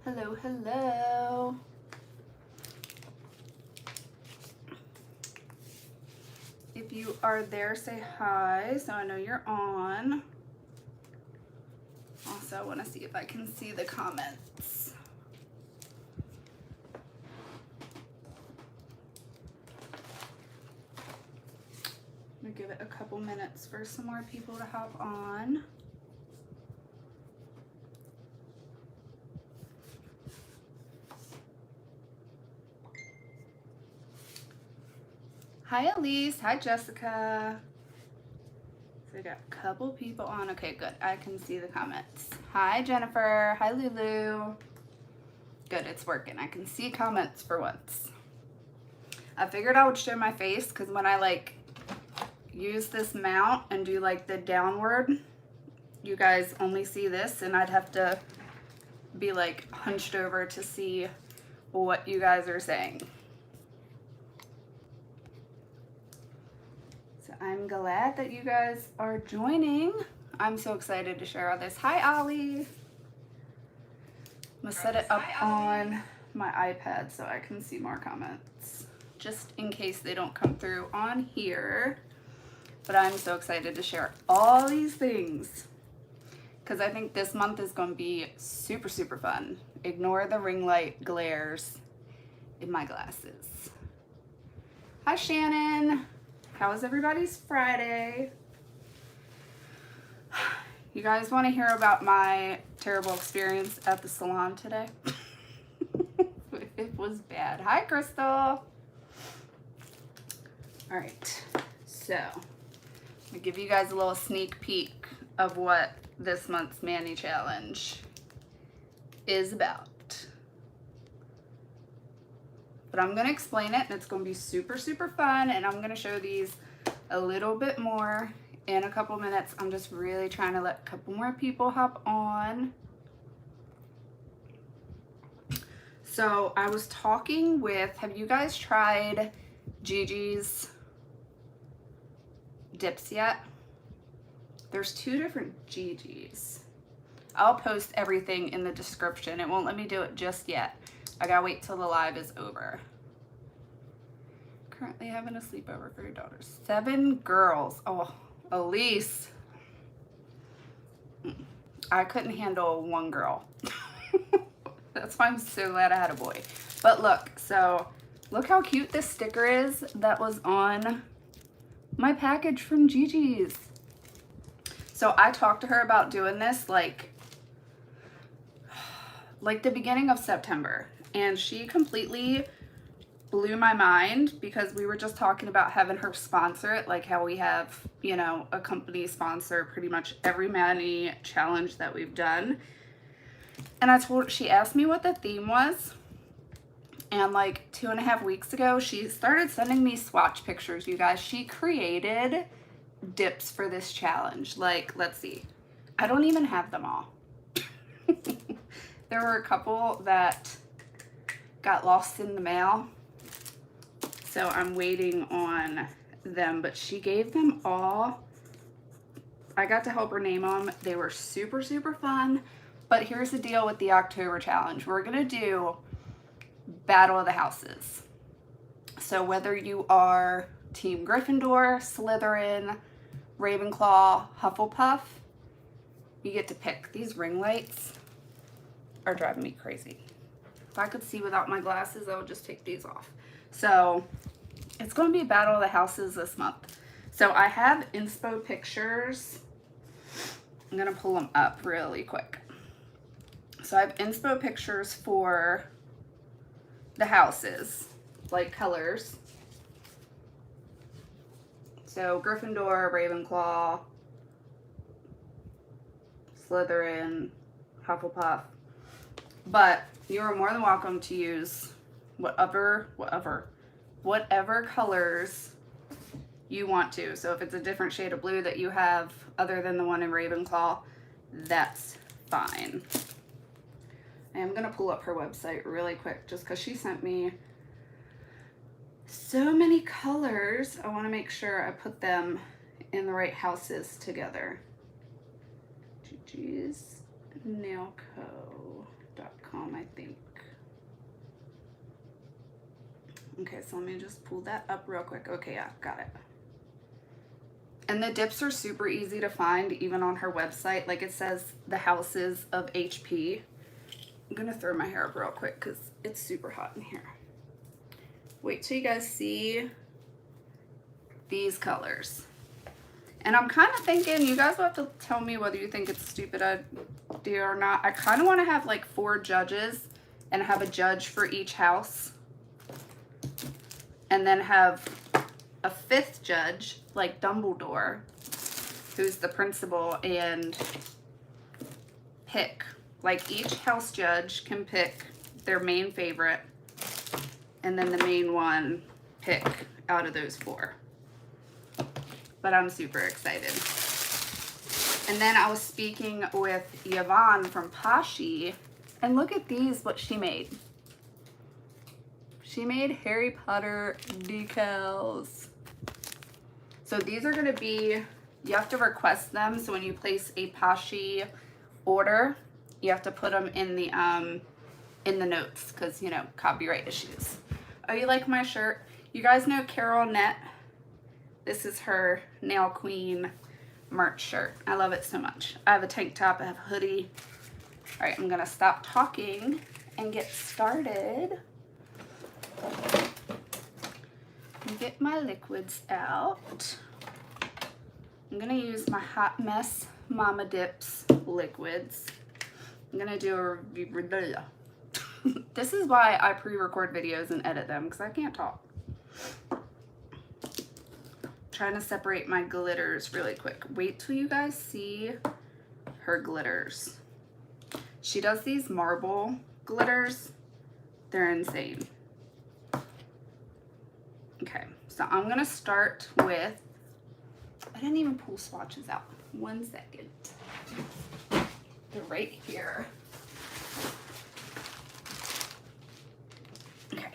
Hello, hello. If you are there, say hi so I know you're on. Also, I want to see if I can see the comments. I'm going to give it a couple minutes for some more people to hop on. Hi, Elise. Hi, Jessica. So we got a couple people on. Okay, good. I can see the comments. Hi, Jennifer. Hi, Lulu. Good, it's working. I can see comments for once. I figured I would show my face because when I like use this mount and do like the downward, you guys only see this and I'd have to be like hunched over to see what you guys are saying. I'm glad that you guys are joining. I'm so excited to share all this. Hi, Ollie. I'm gonna set it up on my iPad so I can see more comments, just in case they don't come through on here. But I'm so excited to share all these things because I think this month is going to be super, super fun. Ignore the ring light glares in my glasses. Hi, Shannon. How was everybody's Friday? You guys want to hear about my terrible experience at the salon today? It was bad. Hi, Crystal. All right, so I'm gonna give you guys a little sneak peek of what this month's Mani Challenge is about. But I'm gonna explain it and it's gonna be super, super fun, and I'm gonna show these a little bit more in a couple minutes. I'm just really trying to let a couple more people hop on. So I was talking with, have you guys tried Gigis dips yet? There's two different Gigis. I'll post everything in the description. It won't let me do it just yet. I gotta wait till the live is over. Currently having a sleepover for your daughters. 7 girls. Oh, Elise. I couldn't handle 1 girl. That's why I'm so glad I had a boy. But look, so look how cute this sticker is that was on my package from Gigis. So I talked to her about doing this like the beginning of September. And she completely blew my mind because we were just talking about having her sponsor it, like how we have, you know, a company sponsor pretty much every Mani challenge that we've done. And I told her, she asked me what the theme was. And like 2.5 weeks ago, she started sending me swatch pictures, you guys. She created dips for this challenge. Like, let's see. I don't even have them all. There were a couple that got lost in the mail, so I'm waiting on them, but she gave them all. I got to help her name them. They were super, super fun. But here's the deal with the October challenge. We're gonna do Battle of the Houses. So whether you are Team Gryffindor, Slytherin, Ravenclaw, Hufflepuff, you get to pick. These ring lights are driving me crazy. If I could see without my glasses, I would just take these off. So it's going to be Battle of the Houses this month. So I have inspo pictures. I'm going to pull them up really quick. So I have inspo pictures for the houses, like colors. So Gryffindor, Ravenclaw, Slytherin, Hufflepuff. But you are more than welcome to use whatever colors you want to. So if it's a different shade of blue that you have other than the one in Ravenclaw, that's fine. I am gonna pull up her website really quick just because she sent me so many colors. I want to make sure I put them in the right houses together. Gigis Nail Co. Referral.com, I think. Okay, so let me just pull that up real quick. Okay, yeah, got it. And the dips are super easy to find, even on her website. Like it says, the houses of HP. I'm gonna throw my hair up real quick because it's super hot in here. Wait till you guys see these colors. And I'm kind of thinking, you guys will have to tell me whether you think it's a stupid idea or not. I kind of want to have like 4 judges and have a judge for each house. And then have a 5th judge, like Dumbledore, who's the principal, and pick. Like each house judge can pick their main favorite, and then the main one pick out of those 4. But I'm super excited. And then I was speaking with Yvonne from Pashi, and look at these, what she made. She made Harry Potter decals. So these are gonna be, you have to request them. So when you place a Pashi order, you have to put them in the notes, because, you know, copyright issues. Oh, you like my shirt? You guys know Carol Nett? This is her Nail Queen merch shirt. I love it so much. I have a tank top, I have a hoodie. All right, I'm gonna stop talking and get started. Get my liquids out. I'm gonna use my Hot Mess Mama Dips liquids. I'm gonna do a review. This is why I pre-record videos and edit them, because I can't talk. Trying to separate my glitters really quick. Wait till you guys see her glitters. She does these marble glitters. They're insane. Okay, so I'm gonna start with, I didn't even pull swatches out. 1 second. They're right here. Okay.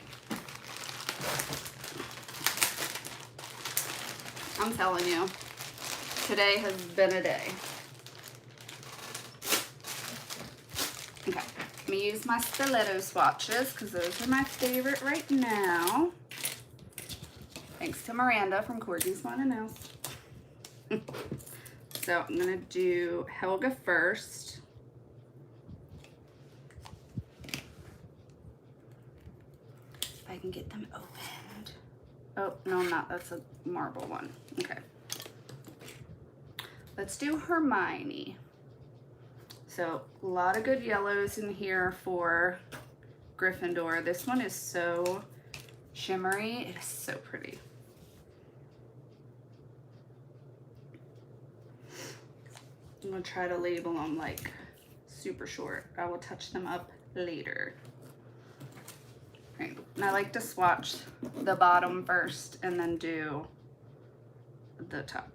I'm telling you, today has been a day. Okay, let me use my stiletto swatches because those are my favorite right now. Thanks to Miranda from Corgis Wanna Know. So I'm gonna do Helga first. If I can get them opened. Oh, no, I'm not. That's a marble one. Okay. Let's do Hermione. So a lot of good yellows in here for Gryffindor. This one is so shimmery. It is so pretty. I'm gonna try to label them like super short. I will touch them up later. Right. And I like to swatch the bottom first and then do the top.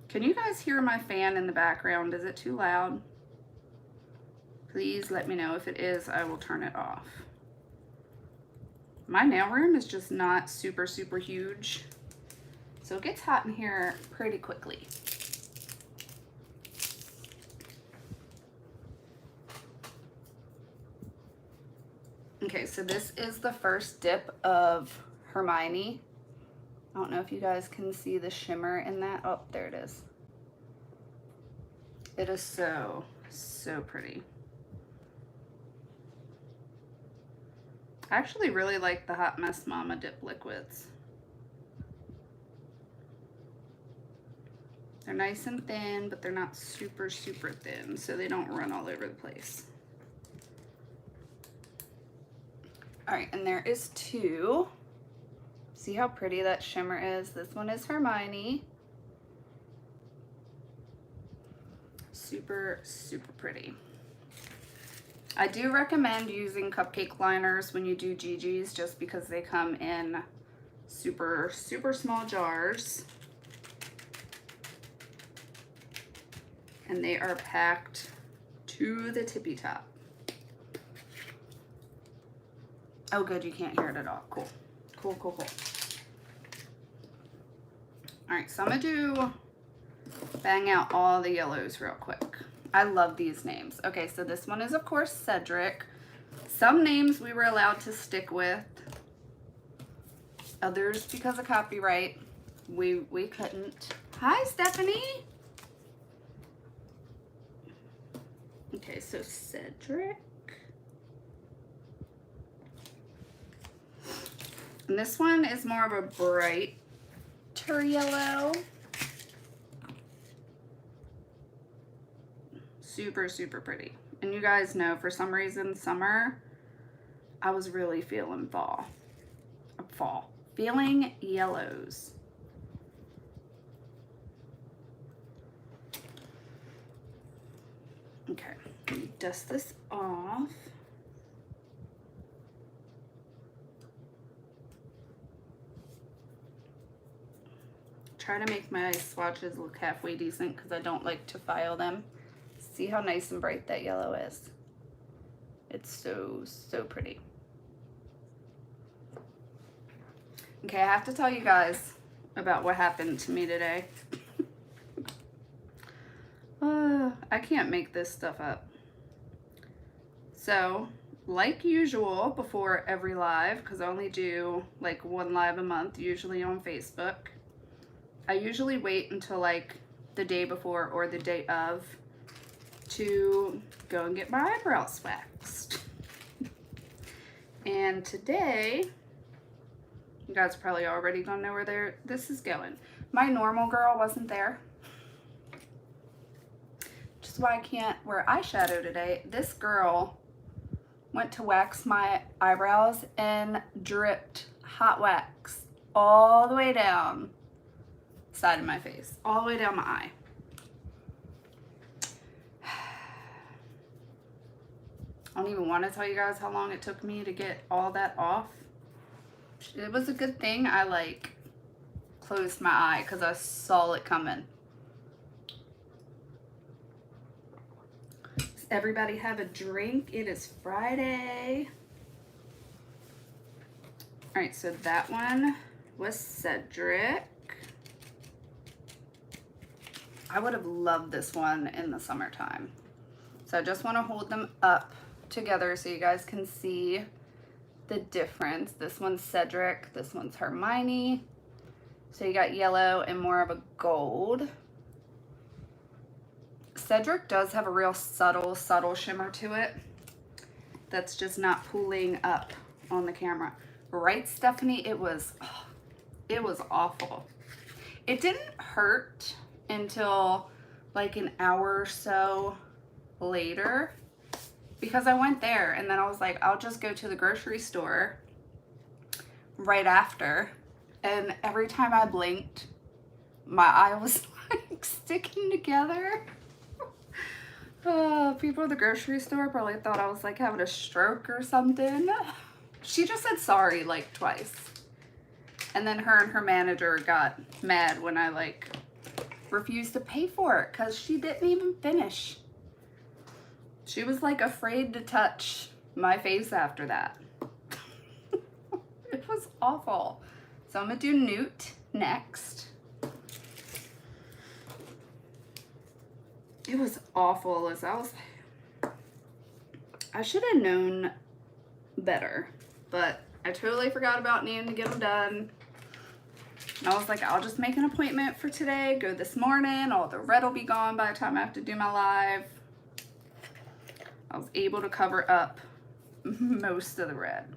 Can you guys hear my fan in the background? Is it too loud? Please let me know. If it is, I will turn it off. My nail room is just not super, super huge. So it gets hot in here pretty quickly. Okay, so this is the first dip of Hermione. I don't know if you guys can see the shimmer in that. Oh, there it is. It is so, so pretty. I actually really like the Hot Mess Mama dip liquids. They're nice and thin, but they're not super, super thin, so they don't run all over the place. All right, and there is 2. See how pretty that shimmer is? This one is Hermione. Super, super pretty. I do recommend using cupcake liners when you do Gigis, just because they come in super, super small jars. And they are packed to the tippy top. Oh, good, you can't hear it at all. Cool, cool, cool, cool. All right, so I'm gonna bang out all the yellows real quick. I love these names. Okay, so this one is, of course, Cedric. Some names we were allowed to stick with. Others, because of copyright, we couldn't. Hi, Stephanie. Okay, so Cedric. And this one is more of a brighter yellow. Super, super pretty. And you guys know, for some reason, summer, I was really feeling fall. Feeling yellows. Okay, let me dust this off. Try to make my swatches look halfway decent because I don't like to file them. See how nice and bright that yellow is. It's so, so pretty. Okay, I have to tell you guys about what happened to me today. I can't make this stuff up. So, like usual, before every live, because I only do like one live a month, usually on Facebook, I usually wait until like the day before or the day of to go and get my eyebrows waxed. And today, you guys are probably already gonna know where this is going. My normal girl wasn't there, which is why I can't wear eyeshadow today. This girl went to wax my eyebrows and dripped hot wax all the way down the side of my face, all the way down my eye. I don't even want to tell you guys how long it took me to get all that off. It was a good thing I like closed my eye because I saw it coming. Does everybody have a drink? It is Friday. All right, so that one was Cedric. I would have loved this one in the summertime. So I just want to hold them up together so you guys can see the difference. This one's Cedric, this one's Hermione. So you got yellow and more of a gold. Cedric does have a real subtle shimmer to it that's just not pulling up on the camera. Right, Stephanie? It was awful. It didn't hurt until like an hour or so later, because I went there and then I was like, I'll just go to the grocery store right after. And every time I blinked, my eye was like sticking together. People at the grocery store probably thought I was like having a stroke or something. She just said sorry like twice. And then her and her manager got mad when I like refused to pay for it because she didn't even finish. She was like afraid to touch my face after that. It was awful. So I'm gonna do Newt next. It was awful. As I should have known better, but I totally forgot about needing to get them done. I was like, I'll just make an appointment for today, go this morning, all the red will be gone by the time I have to do my live. I was able to cover up most of the red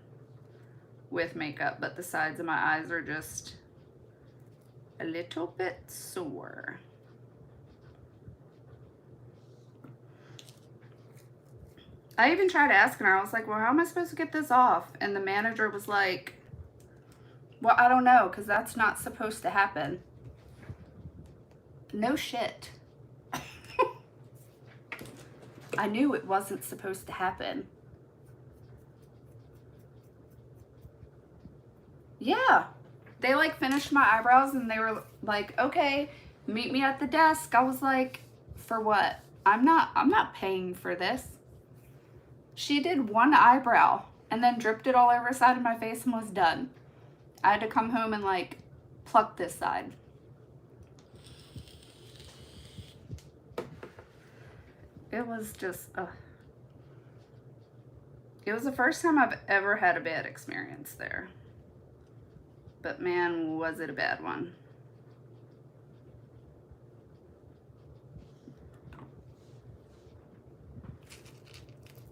with makeup, but the sides of my eyes are just a little bit sore. I even tried asking her, I was like, well, how am I supposed to get this off? And the manager was like, well, I don't know, because that's not supposed to happen. No shit. I knew it wasn't supposed to happen. Yeah. They like finished my eyebrows and they were like, okay, meet me at the desk. I was like, for what? I'm not paying for this. She did one eyebrow and then dripped it all over the side of my face and was done. I had to come home and like pluck this side. it was just, it was the first time I've ever had a bad experience there. But man, was it a bad one.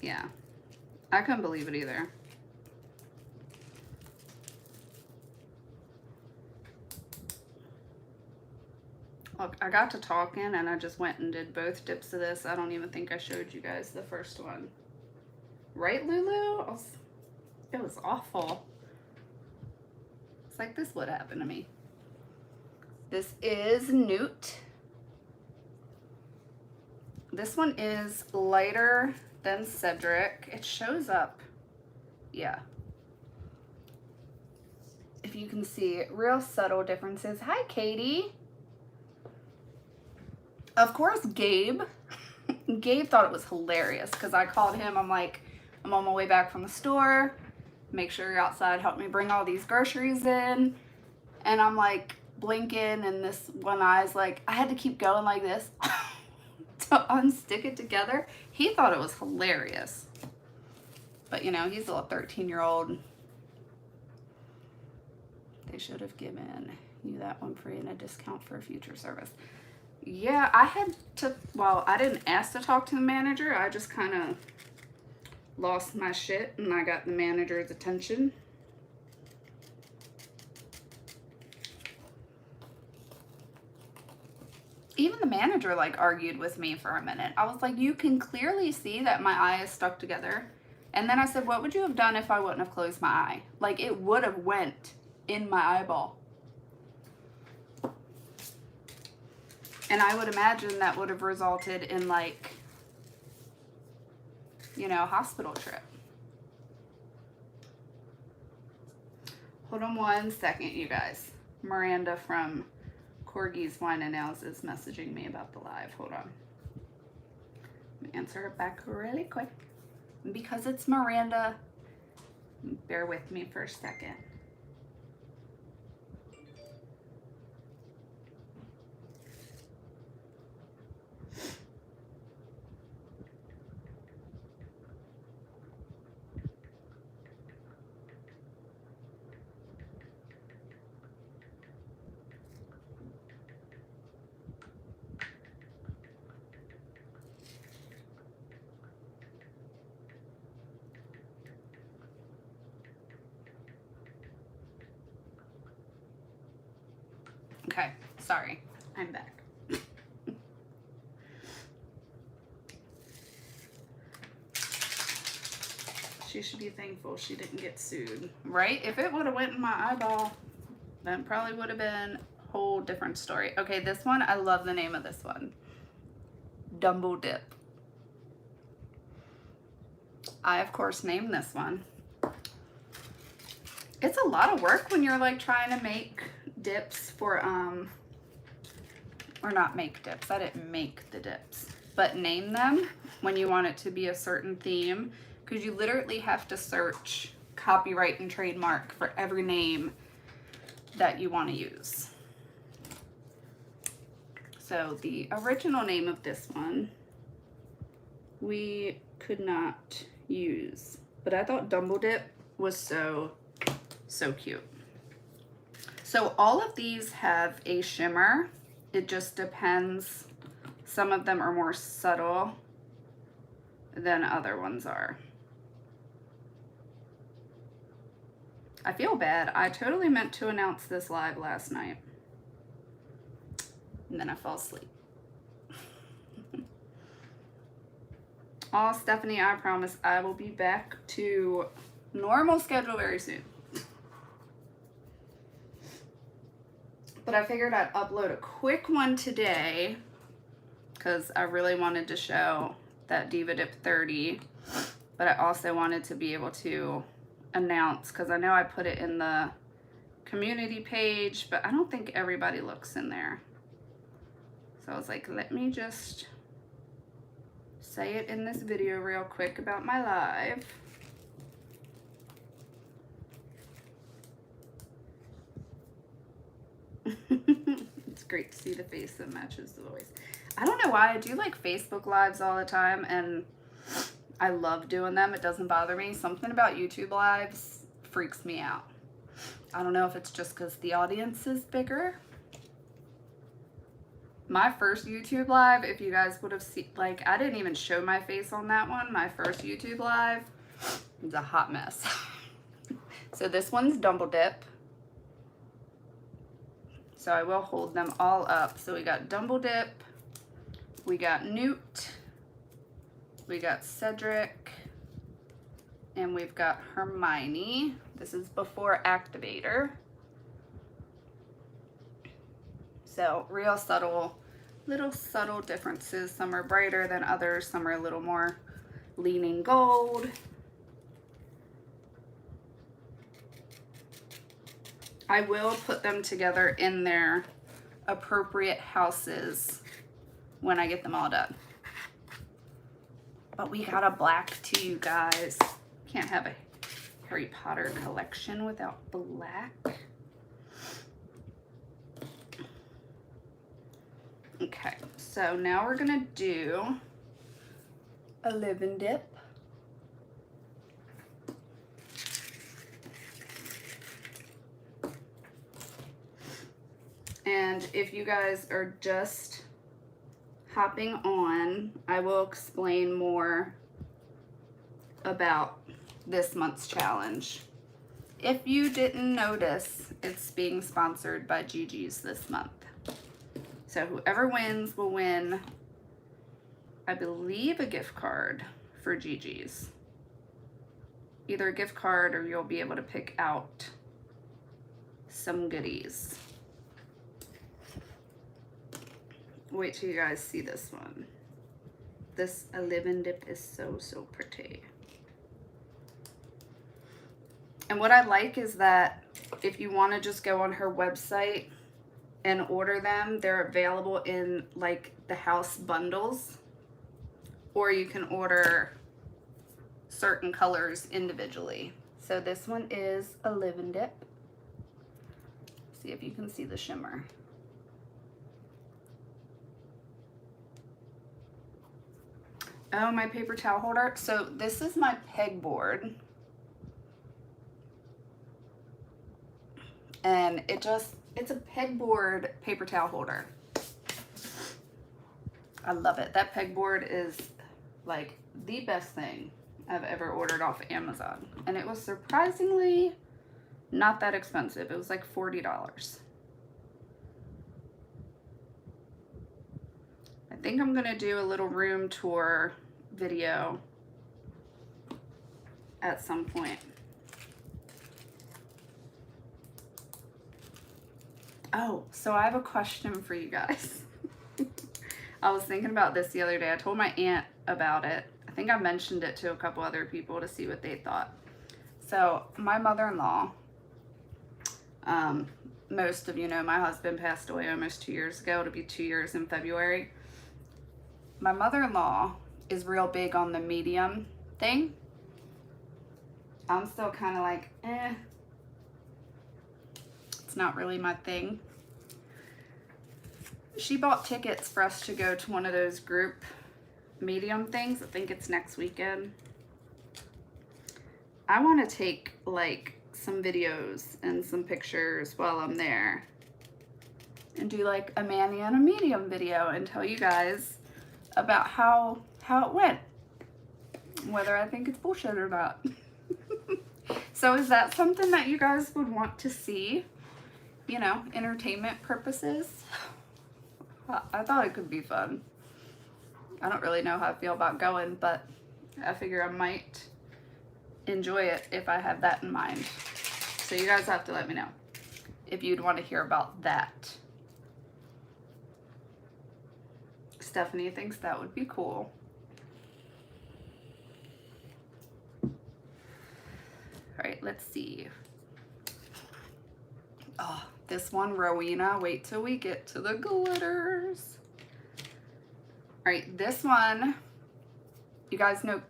Yeah, I couldn't believe it either. Look, I got to talking and I just went and did both dips of this. I don't even think I showed you guys the first one. Right, Lulu? It was awful. It's like this would happen to me. This is Newt. This one is lighter than Cedric. It shows up. Yeah. If you can see, real subtle differences. Hi, Katie. Of course, Gabe. Gabe thought it was hilarious because I called him. I'm like, I'm on my way back from the store. Make sure you're outside. Help me bring all these groceries in. And I'm like blinking, and this one eye's like, I had to keep going like this to unstick it together. He thought it was hilarious. But you know, he's a little 13-year-old. They should have given you that one free and a discount for a future service. Yeah, I had to, well, I didn't ask to talk to the manager. I just kind of lost my shit and I got the manager's attention. Even the manager like argued with me for a minute. I was like, you can clearly see that my eye is stuck together. And then I said, what would you have done if I wouldn't have closed my eye? Like, it would have went in my eyeball. And I would imagine that would have resulted in, like, you know, a hospital trip. Hold on one second, you guys. Miranda from Corgi's Wine and Nails is messaging me about the live. Hold on. Let me answer it back really quick. Because it's Miranda, bear with me for a second. Okay, sorry, I'm back. She should be thankful she didn't get sued, right? If it would have went in my eyeball, then probably would have been a whole different story. Okay, this one, I love the name of this one. Dumbo Dip. I, of course, named this one. It's a lot of work when you're like trying to make dips for, or not make dips. I didn't make the dips, but name them when you want it to be a certain theme, because you literally have to search copyright and trademark for every name that you want to use. So the original name of this one, we could not use, but I thought Dumbo Dip was so cute. So all of these have a shimmer. It just depends. Some of them are more subtle than other ones are. I feel bad. I totally meant to announce this live last night. And then I fell asleep. Oh, Stephanie, I promise I will be back to normal schedule very soon. But I figured I'd upload a quick one today because I really wanted to show that Diva Dip 30. But I also wanted to be able to announce, because I know I put it in the community page, but I don't think everybody looks in there. So I was like, let me just say it in this video real quick about my live. It's great to see the face that matches the voice. I don't know why I do like Facebook Lives all the time, and I love doing them. It doesn't bother me. Something about YouTube Lives freaks me out. I don't know if it's just because the audience is bigger. My first YouTube Live, if you guys would have seen, like, I didn't even show my face on that one. My first YouTube Live was a hot mess. So this one's Double Dip. So I will hold them all up. So we got Double Dip, we got Newt, we got Cedric, and we've got Hermione. This is before activator. So real subtle, little subtle differences. Some are brighter than others. Some are a little more leaning gold. I will put them together in their appropriate houses when I get them all done. But we got a black too, you guys. Can't have a Harry Potter collection without black. Okay, so now we're gonna do a Living Dip. And if you guys are just hopping on, I will explain more about this month's challenge. If you didn't notice, it's being sponsored by Gigis this month. So whoever wins will win, I believe, a gift card for Gigis. Either a gift card or you'll be able to pick out some goodies. Wait till you guys see this one. This Living Dip is so, so pretty. And what I like is that if you want to just go on her website and order them, they're available in like the house bundles, or you can order certain colors individually. So this one is a Living Dip. See if you can see the shimmer. Oh, my paper towel holder. So this is my pegboard. And it's a pegboard paper towel holder. I love it. That pegboard is like the best thing I've ever ordered off Amazon. And it was surprisingly not that expensive. It was like $40. I think I'm gonna do a little room tour video at some point. Oh, so I have a question for you guys. I was thinking about this the other day. I told my aunt about it. I think I mentioned it to a couple other people to see what they thought. So my mother-in-law, most of you know, my husband passed away almost 2 years ago. It'll be 2 years in February. My mother-in-law is real big on the medium thing. I'm still kind of like, it's not really my thing. She bought tickets for us to go to one of those group medium things. I think it's next weekend. I want to take like some videos and some pictures while I'm there and do like a Manny and a medium video and tell you guys about how it went, whether I think it's bullshit or not. So is that something that you guys would want to see? You know, entertainment purposes. I thought it could be fun. I don't really know how I feel about going, but I figure I might enjoy it if I have that in mind. So you guys have to let me know if you'd want to hear about that. Stephanie thinks that would be cool. All right, let's see. Oh, this one, Rowena. Wait till we get to the glitters. All right, this one, you guys know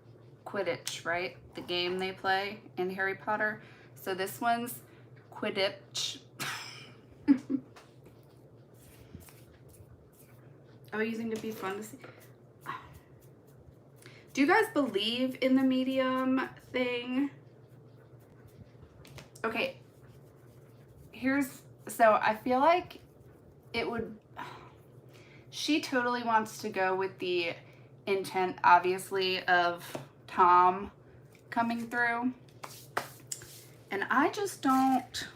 Quidditch, right? The game they play in Harry Potter. So this one's Quidditch. Oh, you think it'd be fun to see? Do you guys believe in the medium thing? Okay. So I feel like it would, she totally wants to go with the intent, obviously, of Tom coming through. And I just don't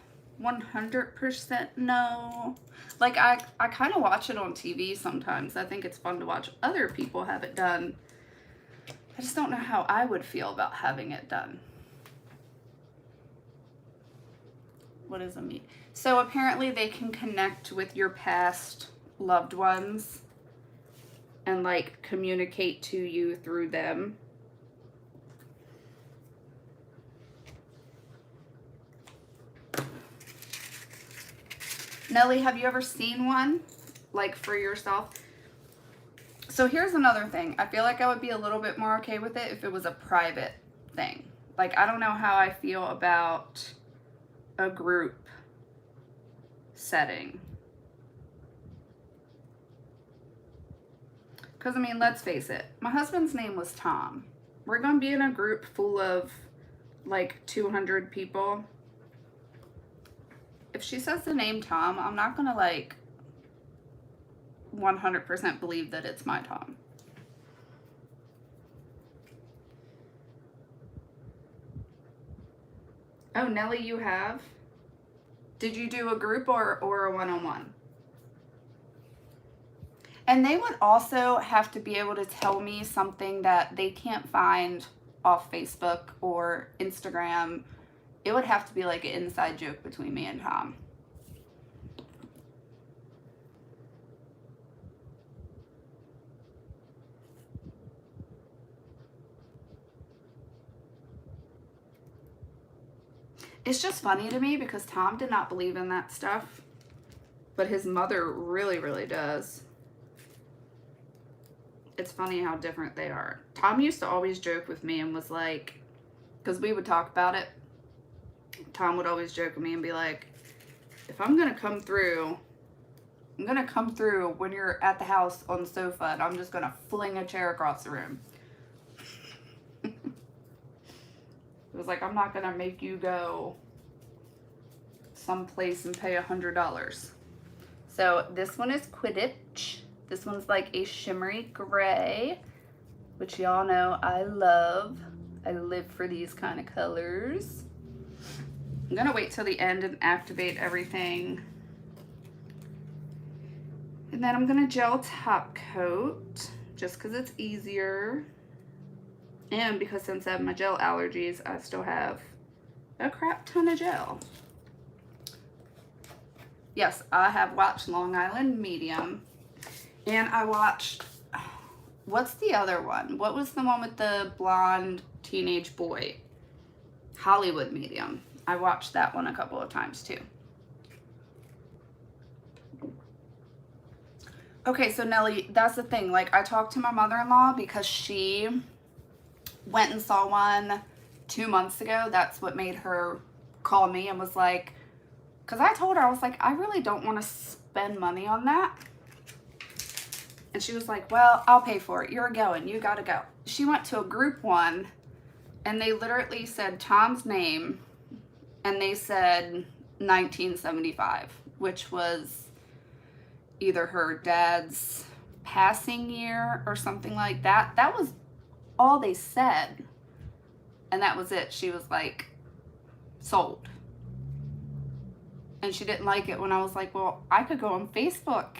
100% know. Like, I kind of watch it on TV sometimes. I think it's fun to watch other people have it done. I just don't know how I would feel about having it done. What does it mean? So apparently they can connect with your past loved ones and like communicate to you through them. Nelly, have you ever seen one like for yourself? So here's another thing. I feel like I would be a little bit more okay with it if it was a private thing. Like, I don't know how I feel about a group setting. Because, I mean, let's face it. My husband's name was Tom. We're going to be in a group full of, like, 200 people. If she says the name Tom, I'm not going to, like, 100% believe that it's my Tom. Oh, Nelly, you have? Did you do a group or a one-on-one? And they would also have to be able to tell me something that they can't find off Facebook or Instagram. It would have to be like an inside joke between me and Tom. It's just funny to me because Tom did not believe in that stuff, but his mother really, really does. It's funny how different they are. Tom used to always joke with me and was like, because we would talk about it, Tom would always joke with me and be like, if I'm going to come through, I'm going to come through when you're at the house on the sofa and I'm just going to fling a chair across the room. It was like, I'm not going to make you go someplace and pay $100. So this one is Quidditch. This one's like a shimmery gray, which y'all know I love. I live for these kind of colors. I'm going to wait till the end and activate everything. And then I'm going to gel top coat just because it's easier. And because since I have my gel allergies, I still have a crap ton of gel. Yes, I have watched Long Island Medium. And I watched, what's the other one? What was the one with the blonde teenage boy? Hollywood Medium. I watched that one a couple of times too. Okay, so Nelly, that's the thing. Like, I talked to my mother-in-law because she went and saw one 2 months ago. That's what made her call me and was like, because I told her, I was like, I really don't want to spend money on that. And she was like, well, I'll pay for it. You're going. You got to go. She went to a group one and they literally said Tom's name and they said 1975, which was either her dad's passing year or something like that. That was all they said. And that was it. She was like, sold. And she didn't like it when I was like, well, I could go on Facebook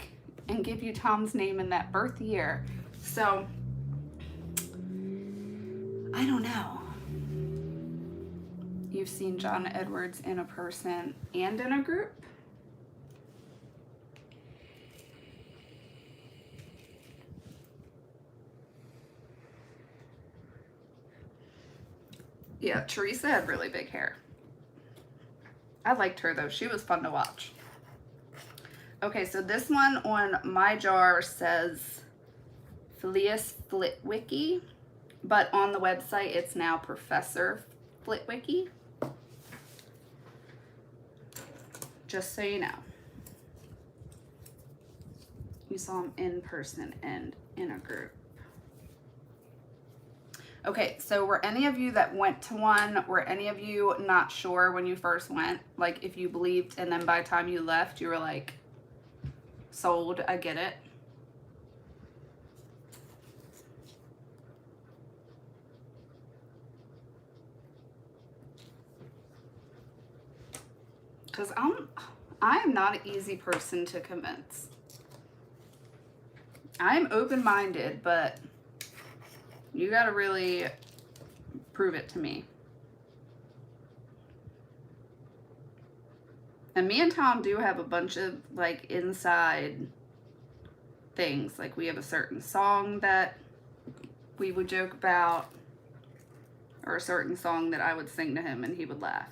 and give you Tom's name and that birth year. So, I don't know. You've seen John Edwards in a person and in a group? Yeah, Teresa had really big hair. I liked her though. She was fun to watch. Okay, so this one on my jar says Phileas Flitwicky, but on the website it's now Professor Flitwicky. Just so you know. You saw them in person and in a group. Okay, so were any of you that went to one, were any of you not sure when you first went? Like if you believed and then by the time you left, you were like, sold, I get it. Because I am not an easy person to convince. I'm open-minded, but you gotta really prove it to me. And me and Tom do have a bunch of like inside things. Like we have a certain song that we would joke about, or a certain song that I would sing to him and he would laugh.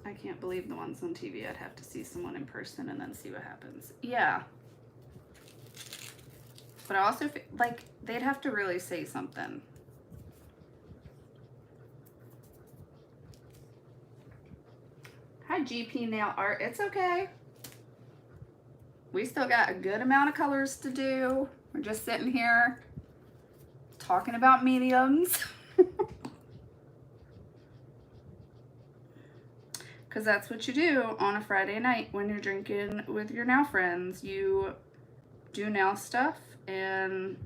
I can't believe the ones on TV. I'd have to see someone in person and then see what happens. Yeah. But I also feel like they'd have to really say something. Hi, GP Nail Art. It's okay. We still got a good amount of colors to do. We're just sitting here talking about mediums. Because that's what you do on a Friday night when you're drinking with your nail friends. You do nail stuff and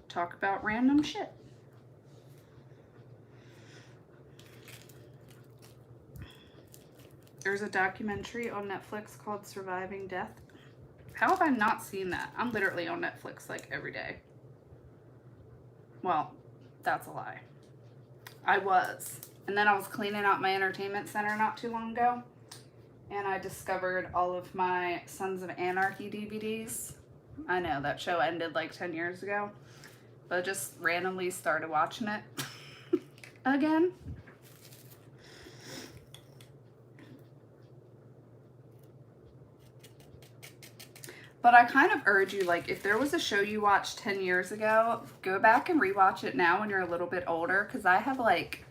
talk about random shit. There's a documentary on Netflix called Surviving Death. How have I not seen that? I'm literally on Netflix like every day. Well, that's a lie. I was. And then I was cleaning out my entertainment center not too long ago, and I discovered all of my Sons of Anarchy DVDs. I know, that show ended like 10 years ago, but I just randomly started watching it again. But I kind of urge you, like, if there was a show you watched 10 years ago, go back and rewatch it now when you're a little bit older, because I have like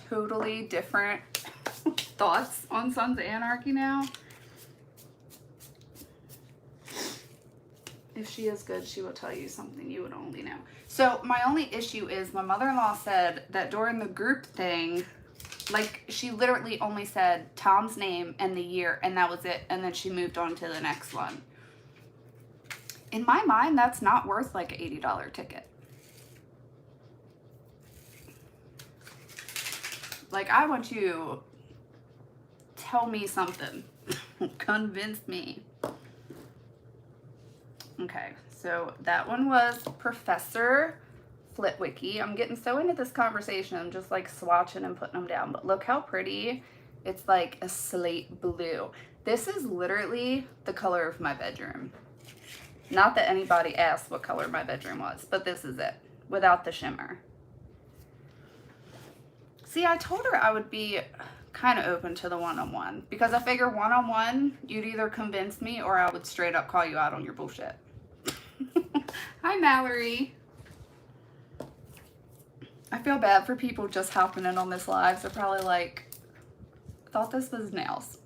totally different thoughts on Sons of Anarchy now. If she is good, she will tell you something you would only know. So my only issue is my mother-in-law said that during the group thing, like she literally only said Tom's name and the year and that was it, and then she moved on to the next one. In my mind, that's not worth like an $80 ticket. Like, I want you to tell me something. Convince me. Okay, so that one was Professor Flitwicky. I'm getting so into this conversation. I'm just like swatching and putting them down. But look how pretty. It's like a slate blue. This is literally the color of my bedroom. Not that anybody asked what color my bedroom was, but this is it without the shimmer. See, I told her I would be kind of open to the one-on-one because I figure one-on-one, you'd either convince me or I would straight up call you out on your bullshit. Hi, Mallory. I feel bad for people just hopping in on this live. They're probably like, I thought this was nails.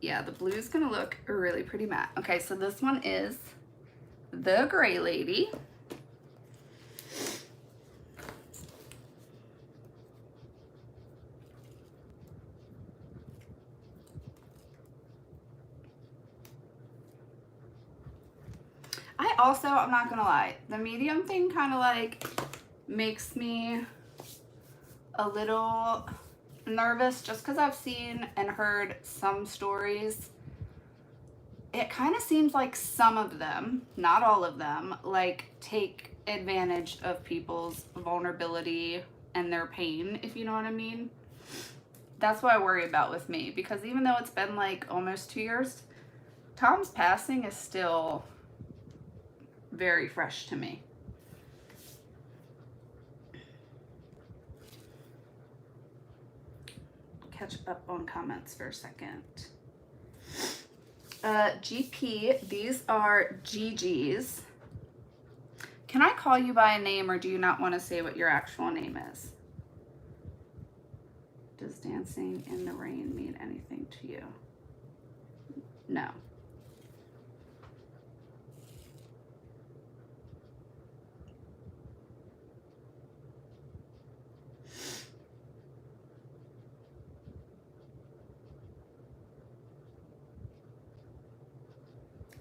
Yeah, the blue is going to look really pretty matte. Okay, so this one is the Gray Lady. Also, I'm not gonna lie, the medium thing kind of like makes me a little nervous just because I've seen and heard some stories. It kind of seems like some of them, not all of them, like take advantage of people's vulnerability and their pain, if you know what I mean. That's what I worry about with me, because even though it's been like almost 2 years, Tom's passing is still very fresh to me. Catch up on comments for a second. GP, these are Gigis. Can I call you by a name, or do you not want to say what your actual name is? Does dancing in the rain mean anything to you? No.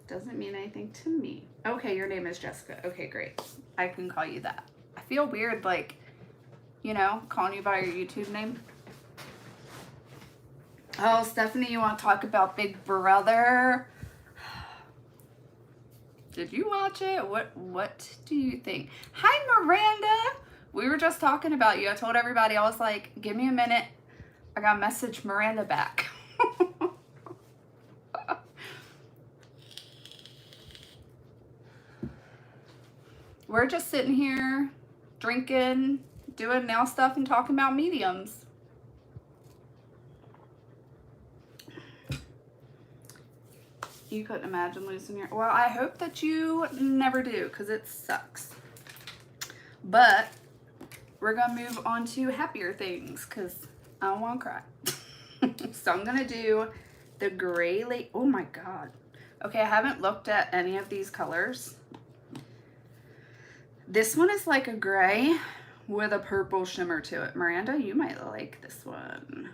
Doesn't mean anything to me. Okay, your name is Jessica. Okay, great. I can call you that. I feel weird, like, you know, calling you by your YouTube name. Oh, Stephanie, you want to talk about Big Brother? Did you watch it? What do you think? Hi, Miranda. We were just talking about you. I told everybody, I was like, give me a minute. I got to message Miranda back. We're just sitting here drinking, doing nail stuff, and talking about mediums. You couldn't imagine losing your... Well, I hope that you never do, because it sucks. But we're going to move on to happier things, because I don't want to cry. So I'm going to do the gray late... Oh my god. Okay, I haven't looked at any of these colors. This one is like a gray with a purple shimmer to it. Miranda, you might like this one.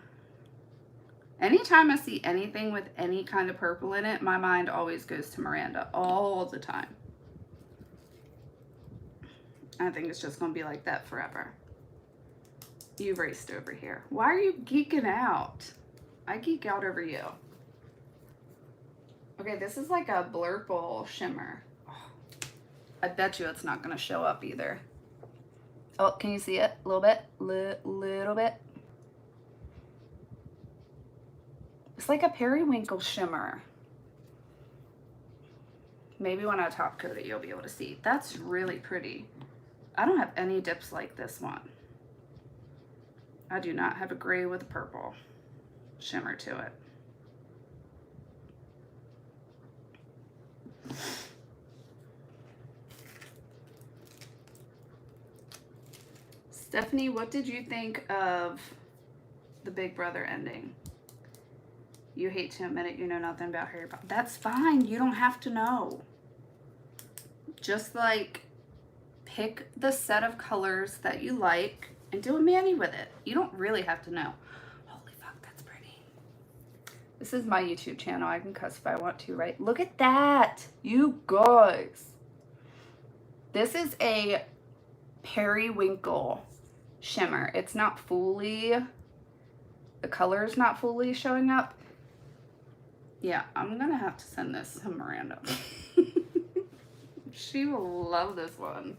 Anytime I see anything with any kind of purple in it, my mind always goes to Miranda all the time. I think it's just going to be like that forever. You raced over here. Why are you geeking out? I geek out over you. Okay, this is like a blurple shimmer. I bet you it's not going to show up either. Oh, can you see it? A little bit? Little bit. It's like a periwinkle shimmer. Maybe when I top coat it, you'll be able to see. That's really pretty. I don't have any dips like this one. I do not have a gray with a purple shimmer to it. Stephanie, what did you think of the Big Brother ending? You hate to admit it, you know nothing about Harry Potter. That's fine. You don't have to know. Just like pick the set of colors that you like and do a mani with it. You don't really have to know. Holy fuck, that's pretty. This is my YouTube channel. I can cuss if I want to, right? Look at that. You guys. This is a periwinkle shimmer. It's not fully, the color's not fully showing up. Yeah, I'm gonna have to send this to Miranda. She will love this one.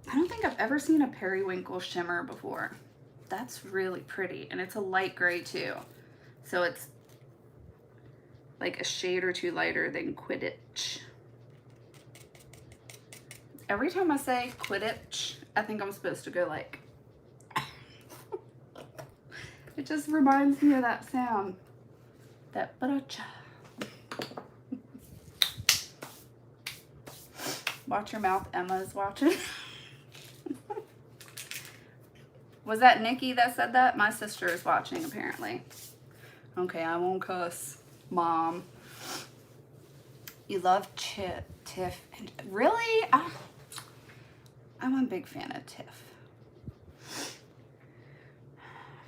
I don't think I've ever seen a periwinkle shimmer before. That's really pretty, and it's a light gray too. So it's like a shade or two lighter than Quidditch. Every time I say Quidditch, I think I'm supposed to go like... It just reminds me of that sound. That ba-da-cha. Watch your mouth, Emma is watching. Was that Nikki that said that? My sister is watching, apparently. Okay, I won't cuss. Mom. You love Tiff. And really? I'm a big fan of Tiff.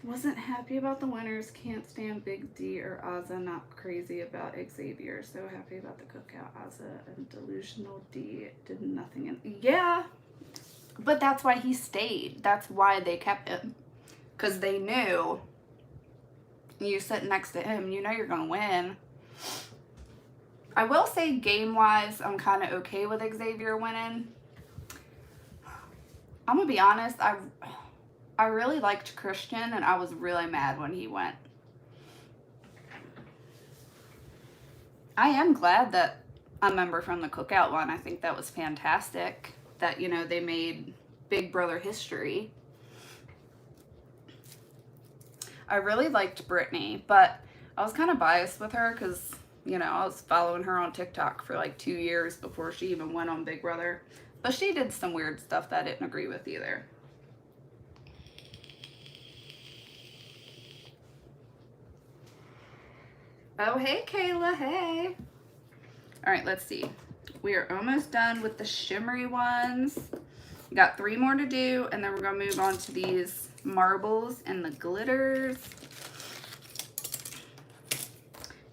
Wasn't happy about the winners. Can't stand Big D or Ozza. Not crazy about Xavier. So happy about the cookout. Ozza and delusional D did nothing. Yeah, but that's why he stayed. That's why they kept him. Because they knew you sit next to him, you know you're going to win. I will say game-wise, I'm kind of okay with Xavier winning. I'm going to be honest, I really liked Christian, and I was really mad when he went. I am glad that a member from the cookout won. I think that was fantastic that, you know, they made Big Brother history. I really liked Brittany, but I was kind of biased with her because, You know, I was following her on TikTok for like 2 years before she even went on Big Brother. But she did some weird stuff that I didn't agree with either. Oh, hey, Kayla, hey. All right, let's see. We are almost done with the shimmery ones. We got 3 more to do, and then we're gonna move on to these marbles and the glitters.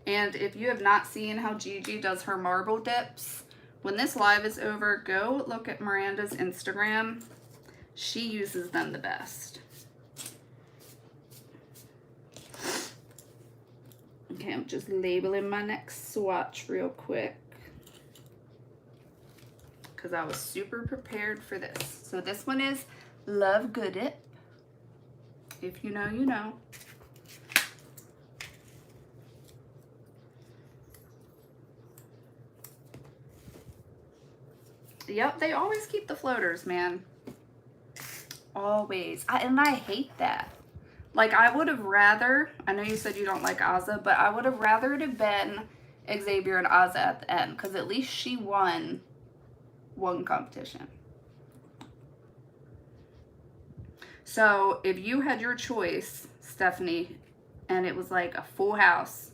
And if you have not seen how Gigi does her marble dips, when this live is over, go look at Miranda's Instagram. She uses them the best. Okay, I'm just labeling my next swatch real quick because I was super prepared for this. So this one is Love Good Dip. If you know, you know. Yep, they always keep the floaters, man. Always. And I hate that. Like, I would have rather, I know you said you don't like Azza, but I would have rather it have been Xavier and Azza at the end, because at least she won one competition. So, if you had your choice, Stephanie, and it was like a full house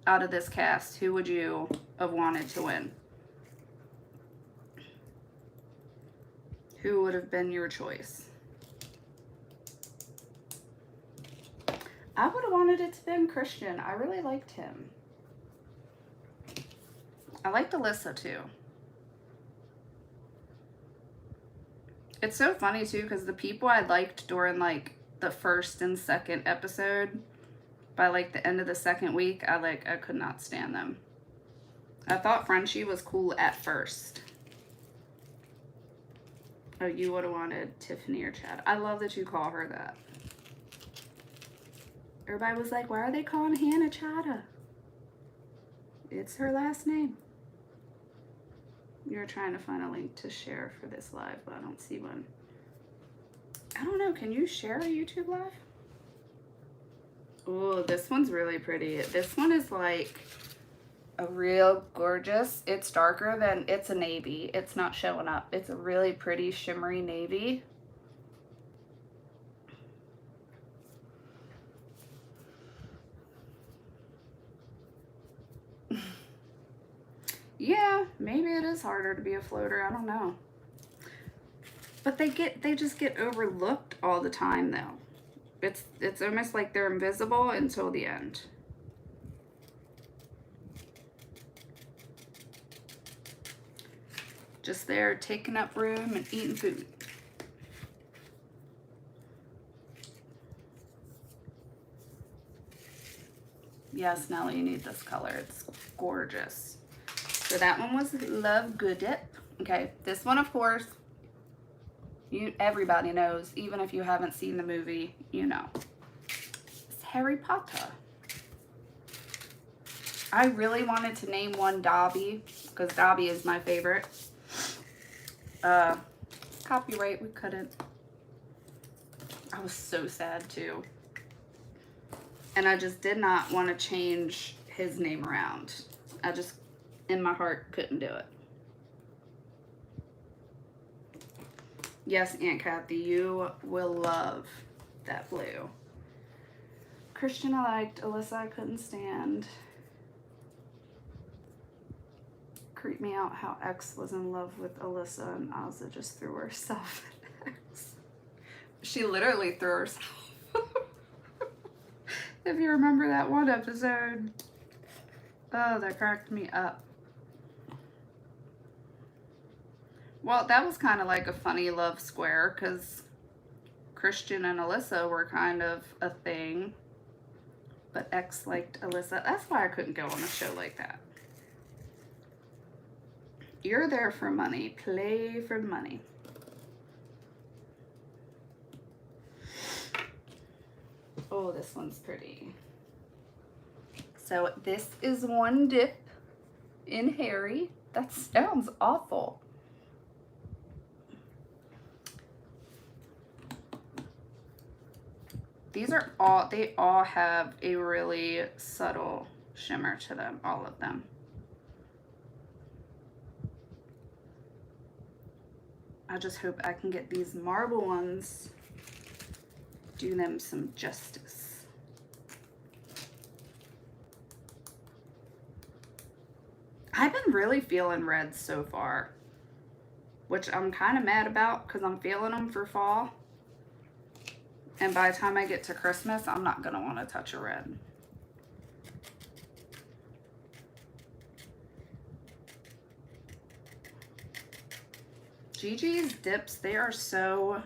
out of this cast, who would you have wanted to win? Who would have been your choice? I would have wanted it to be Christian. I really liked him. I liked Alyssa too. It's so funny too, because the people I liked during like the first and second episode, by like the end of the second week, I could not stand them. I thought Frenchie was cool at first. Oh, you would have wanted Tiffany or Chad. I love that you call her that. Everybody was like, why are they calling Hannah Chada? It's her last name. You're trying to find a link to share for this live, but I don't see one. I don't know. Can you share a YouTube live? Oh, this one's really pretty. This one is like a real gorgeous. It's darker than, it's a navy. It's not showing up. It's a really pretty shimmery navy. Yeah, maybe it is harder to be a floater. I don't know. But they just get overlooked all the time though. It's almost like they're invisible until the end. Just there taking up room and eating food. Yes, Nelly, you need this color. It's gorgeous. So that one was Love Good Dip. Okay, this one, of course, everybody knows. Even if you haven't seen the movie, you know. It's Harry Potter. I really wanted to name one Dobby, because Dobby is my favorite. Copyright, we couldn't. I was so sad too. And I just did not want to change his name around. I just, in my heart, couldn't do it. Yes, Aunt Kathy, you will love that blue. Christian I liked. Alyssa I couldn't stand. Creeped me out how X was in love with Alyssa and Azza just threw herself at X. She literally threw herself. If you remember that one episode. Oh, that cracked me up. Well, that was kind of like a funny love square because Christian and Alyssa were kind of a thing. But X liked Alyssa. That's why I couldn't go on a show like that. You're there for money. Play for money. Oh, this one's pretty. So this is one dip in Harry. That sounds awful. These are all, they all have a really subtle shimmer to them, all of them. I just hope I can get these marble ones, do them some justice. I've been really feeling reds so far, which I'm kind of mad about because I'm feeling them for fall. And by the time I get to Christmas, I'm not going to want to touch a red. Gigi's dips, they are so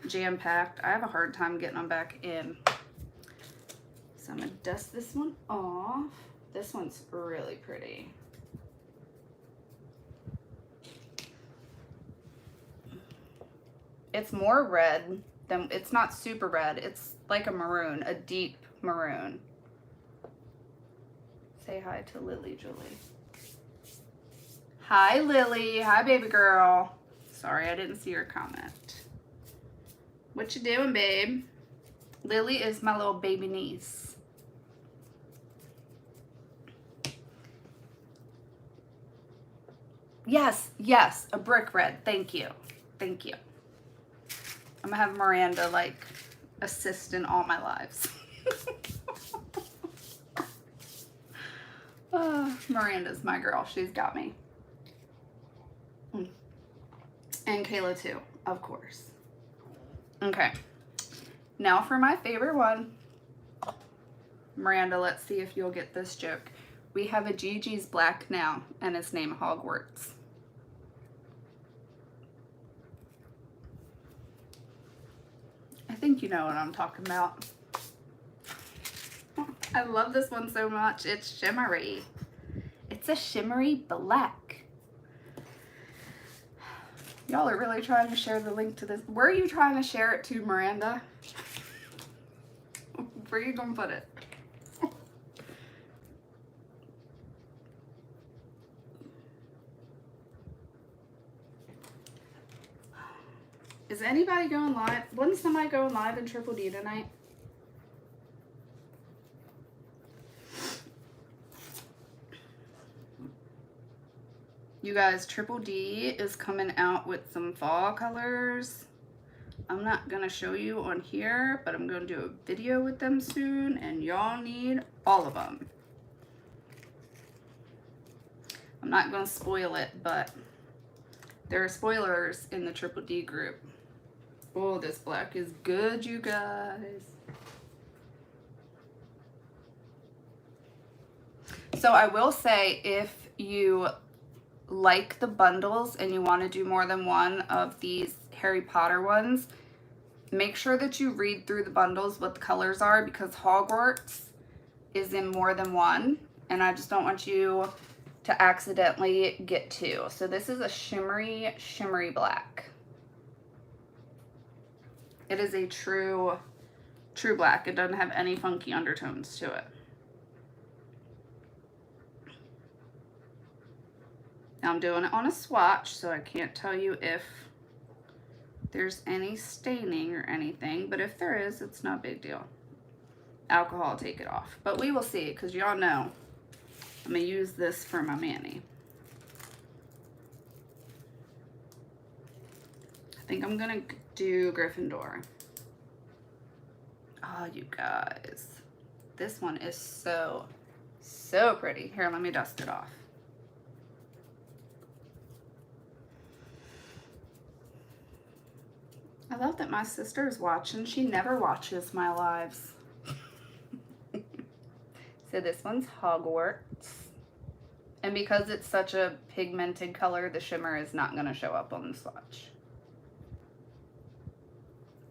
jam-packed. I have a hard time getting them back in. So I'm going to dust this one off. This one's really pretty. It's more red than, it's not super red. It's like a maroon, a deep maroon. Say hi to Lily, Julie. Hi, Lily. Hi, baby girl. Sorry, I didn't see your comment. What you doing, babe? Lily is my little baby niece. Yes, yes, a brick red. Thank you. Thank you. I'm gonna have Miranda, like, assist in all my lives. Miranda's my girl. She's got me. And Kayla too, of course. Okay. Now for my favorite one. Miranda, let's see if you'll get this joke. We have a Gigi's black now, and it's named Hogwarts. I think you know what I'm talking about. I love this one so much. It's shimmery. It's a shimmery black. Y'all are really trying to share the link to this. Where are you trying to share it to, Miranda? Where are you gonna put it? Is anybody going live? Wasn't somebody going live in Triple D tonight? You guys, Triple D is coming out with some fall colors. I'm not going to show you on here, but I'm going to do a video with them soon, and y'all need all of them. I'm not going to spoil it, but there are spoilers in the Triple D group. Oh, this black is good, you guys. So I will say, if you like the bundles and you want to do more than one of these Harry Potter ones, make sure that you read through the bundles what the colors are, because Hogwarts is in more than one, and I just don't want you to accidentally get two. So this is a shimmery, shimmery black. It is a true black. It doesn't have any funky undertones to it. Now I'm doing it on a swatch, so I can't tell you if there's any staining or anything, but if there is, it's not a big deal. Alcohol will take it off, but we will see, because y'all know I'm gonna use this for my mani. I think I'm gonna do Gryffindor. Oh, you guys, this one is so pretty. Here, let me dust it off. I love that my sister is watching. She never watches my lives. So this one's Hogwarts. And because it's such a pigmented color, the shimmer is not going to show up on the swatch.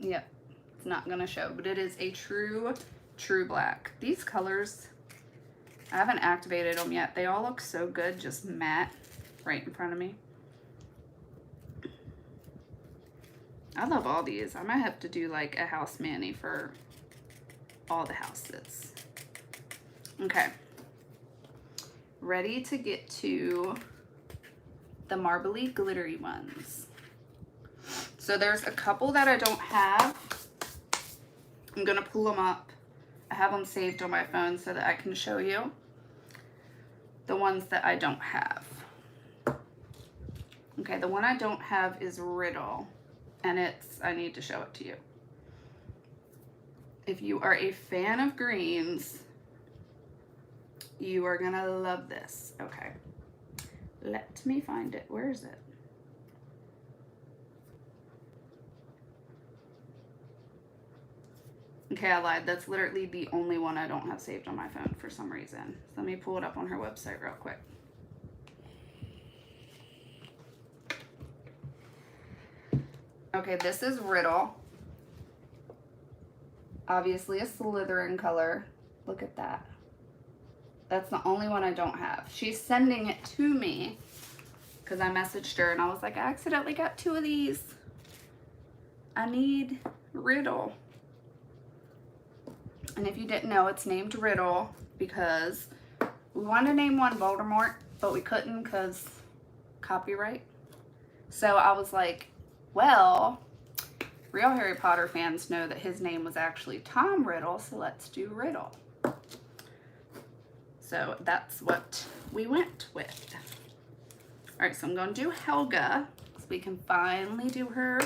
Yep, it's not going to show, but it is a true black. These colors, I haven't activated them yet. They all look so good, just matte right in front of me. I love all these. I might have to do like a house mani for all the houses. Okay. Ready to get to the marbly glittery ones. So there's a couple that I don't have. I'm gonna pull them up I have them saved on my phone so that I can show you the ones that I don't have. Okay, the one I don't have is Riddle, and I need to show it to you. If you are a fan of greens, you are gonna love this. Okay, let me find it. Where is it? Okay, I lied. That's literally the only one I don't have saved on my phone for some reason. So let me pull it up on her website real quick. Okay, this is Riddle. Obviously a Slytherin color. Look at that. That's the only one I don't have. She's sending it to me because I messaged her and I was like, I accidentally got 2 of these. I need Riddle. And if you didn't know, it's named Riddle because we wanted to name one Voldemort, but we couldn't because copyright. So I was like, well, real Harry Potter fans know that his name was actually Tom Riddle, so let's do Riddle. So that's what we went with. All right, so I'm going to do Helga so we can finally do her.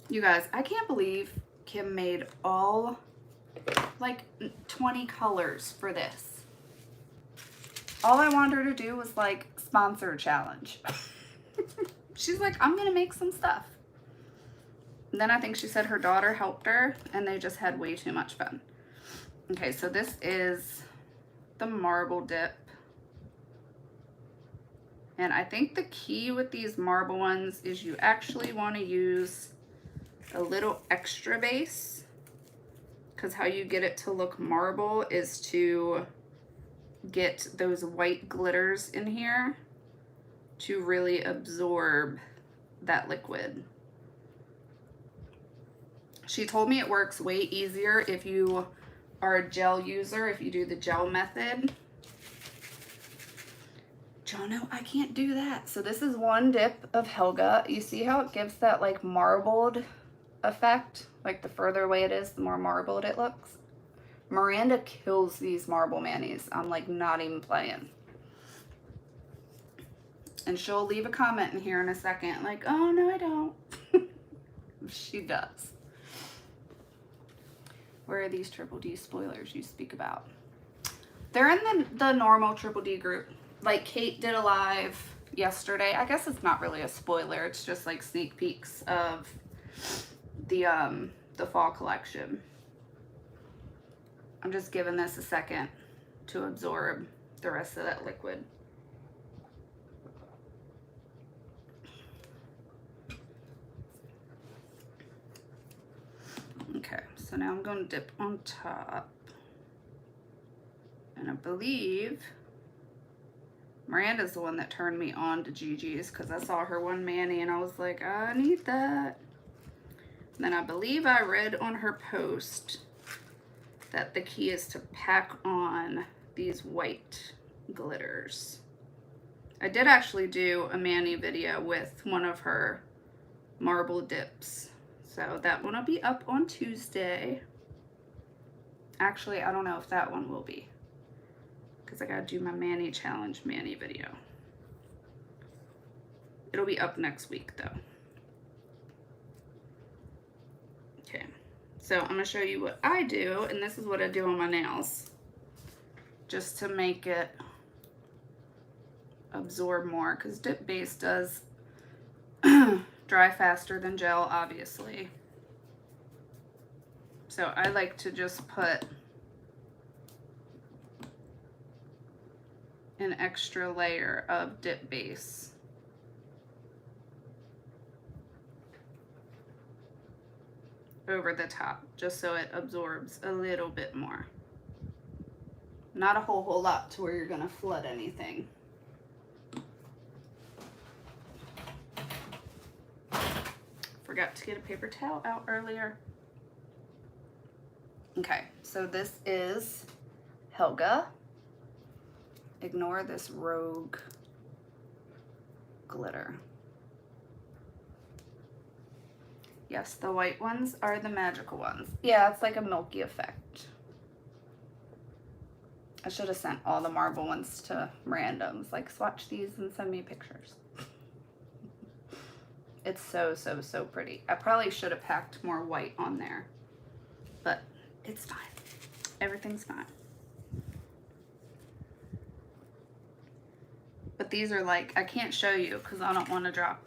You guys, I can't believe Kim made all like 20 colors for this. All I wanted her to do was like sponsor challenge. She's like, I'm gonna make some stuff. And then I think she said her daughter helped her and they just had way too much fun. Okay, so this is the marble dip. And I think the key with these marble ones is you actually want to use a little extra base, because how you get it to look marble is to get those white glitters in here to really absorb that liquid. She told me it works way easier if you are a gel user, if you do the gel method. Jono, I can't do that. So this is one dip of Helga. You see how it gives that like marbled effect? Like the further away it is, the more marbled it looks. Miranda kills these marble manis. I'm like not even playing. And she'll leave a comment in here in a second like, oh no I don't. She does. Where are these Triple D spoilers you speak about? They're in the normal Triple D group. Like Kate did a live yesterday. I guess it's not really a spoiler. It's just like sneak peeks of the fall collection. I'm just giving this a second to absorb the rest of that liquid. Okay, so now I'm going to dip on top. And I believe Miranda's the one that turned me on to Gigis because I saw her one mani and I was like, I need that. And then I believe I read on her post that the key is to pack on these white glitters. I did actually do a mani video with one of her marble dips. So that one will be up on Tuesday. Actually, I don't know if that one will be, because I gotta do my mani challenge mani video. It'll be up next week though. Okay, so I'm gonna show you what I do, and this is what I do on my nails, just to make it absorb more, because dip base does dry faster than gel, obviously. So I like to just put an extra layer of dip base. Over the top, just so it absorbs a little bit more. Not a whole lot to where you're gonna flood anything. Forgot to get a paper towel out earlier. Okay, so this is Helga. Ignore this rogue glitter. Yes, the white ones are the magical ones. Yeah, it's like a milky effect. I should have sent all the marble ones to randoms. Like, swatch these and send me pictures. It's so, so, so pretty. I probably should have packed more white on there. But it's fine. Everything's fine. But these are like, I can't show you because I don't want to drop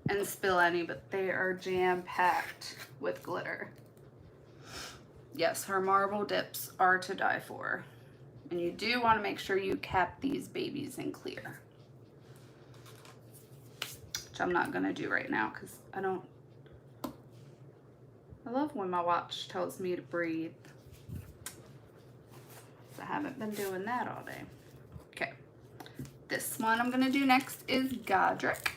and spill any, but they are jam-packed with glitter. Yes, her marble dips are to die for. And you do want to make sure you cap these babies in clear. Which I'm not going to do right now because I love when my watch tells me to breathe. So I haven't been doing that all day. Okay. This one I'm going to do next is Godric.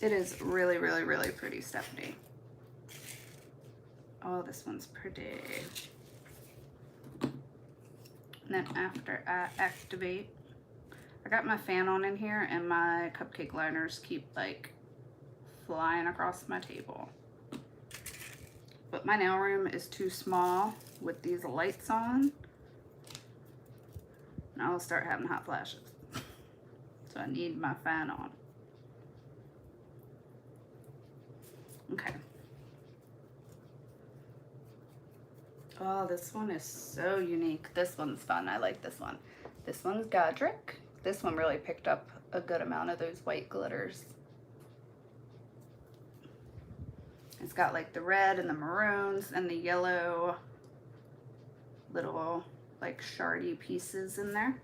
It is really, really, really pretty, Stephanie. Oh, this one's pretty. And then after I activate, I got my fan on in here and my cupcake liners keep like flying across my table. But my nail room is too small with these lights on. And I'll start having hot flashes. So I need my fan on. Okay. Oh, this one is so unique. This one's fun. I like this one. This one's Godric. This one really picked up a good amount of those white glitters. It's got like the red and the maroons and the yellow little like shardy pieces in there.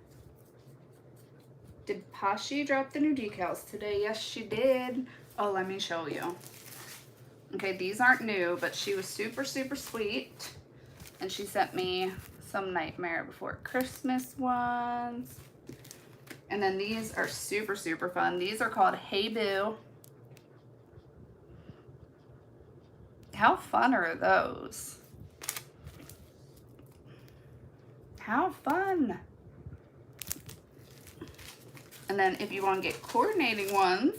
Did Pashi drop the new decals today? Yes, she did. Oh, let me show you. Okay, these aren't new, but she was super, super sweet. And she sent me some Nightmare Before Christmas ones. And then these are super, super fun. These are called Hey Boo. How fun are those? How fun. And then if you want to get coordinating ones,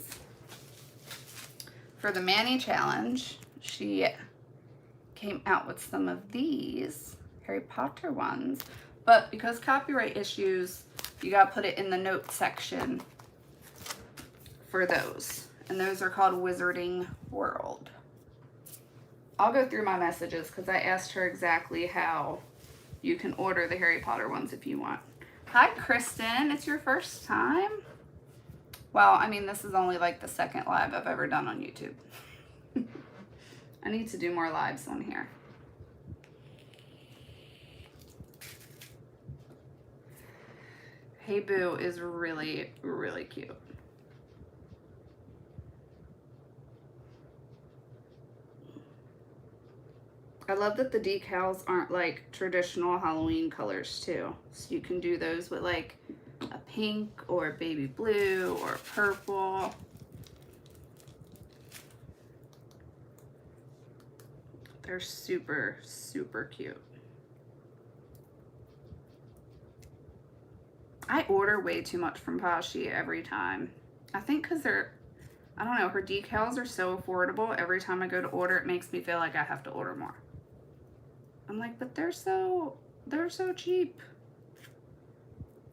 for the Mani challenge, she came out with some of these Harry Potter ones, but because copyright issues, you gotta put it in the note section for those. And those are called Wizarding World. I'll go through my messages because I asked her exactly how you can order the Harry Potter ones if you want. Hi, Kristen. It's your first time? Well, I mean, this is only like the second live I've ever done on YouTube. I need to do more lives on here. Hey Boo is really, really cute. I love that the decals aren't like traditional Halloween colors too. So you can do those with like a pink or baby blue or purple. They're super, super cute. I order way too much from Pashi every time. I think because I don't know, her decals are so affordable. Every time I go to order, it makes me feel like I have to order more. I'm like, but they're so cheap.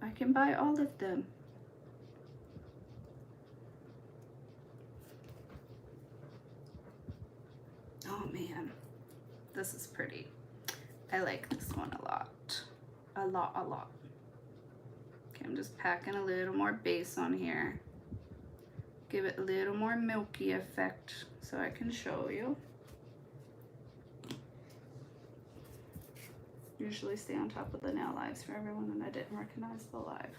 I can buy all of them. Oh man, this is pretty. I like this one a lot. A lot. Okay, I'm just packing a little more base on here. Give it a little more milky effect so I can show you. Usually stay on top of the nail lives for everyone, and I didn't recognize the live.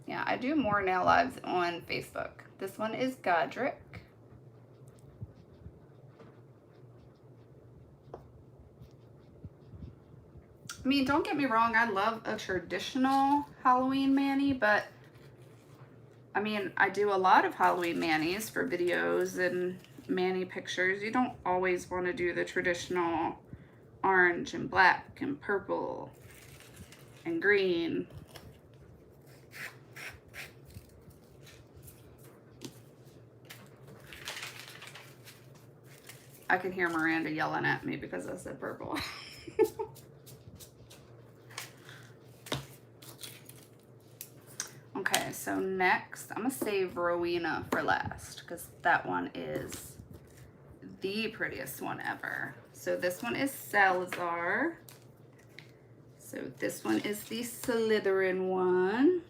Yeah, I do more nail lives on Facebook. This one is Godric. I mean, don't get me wrong, I love a traditional Halloween mani, but I mean, I do a lot of Halloween manis for videos and mani pictures, you don't always want to do the traditional orange and black and purple and green. I can hear Miranda yelling at me because I said purple. Okay, so next, I'm going to save Rowena for last because that one is the prettiest one ever. So this one is Salazar. So this one is the Slytherin one.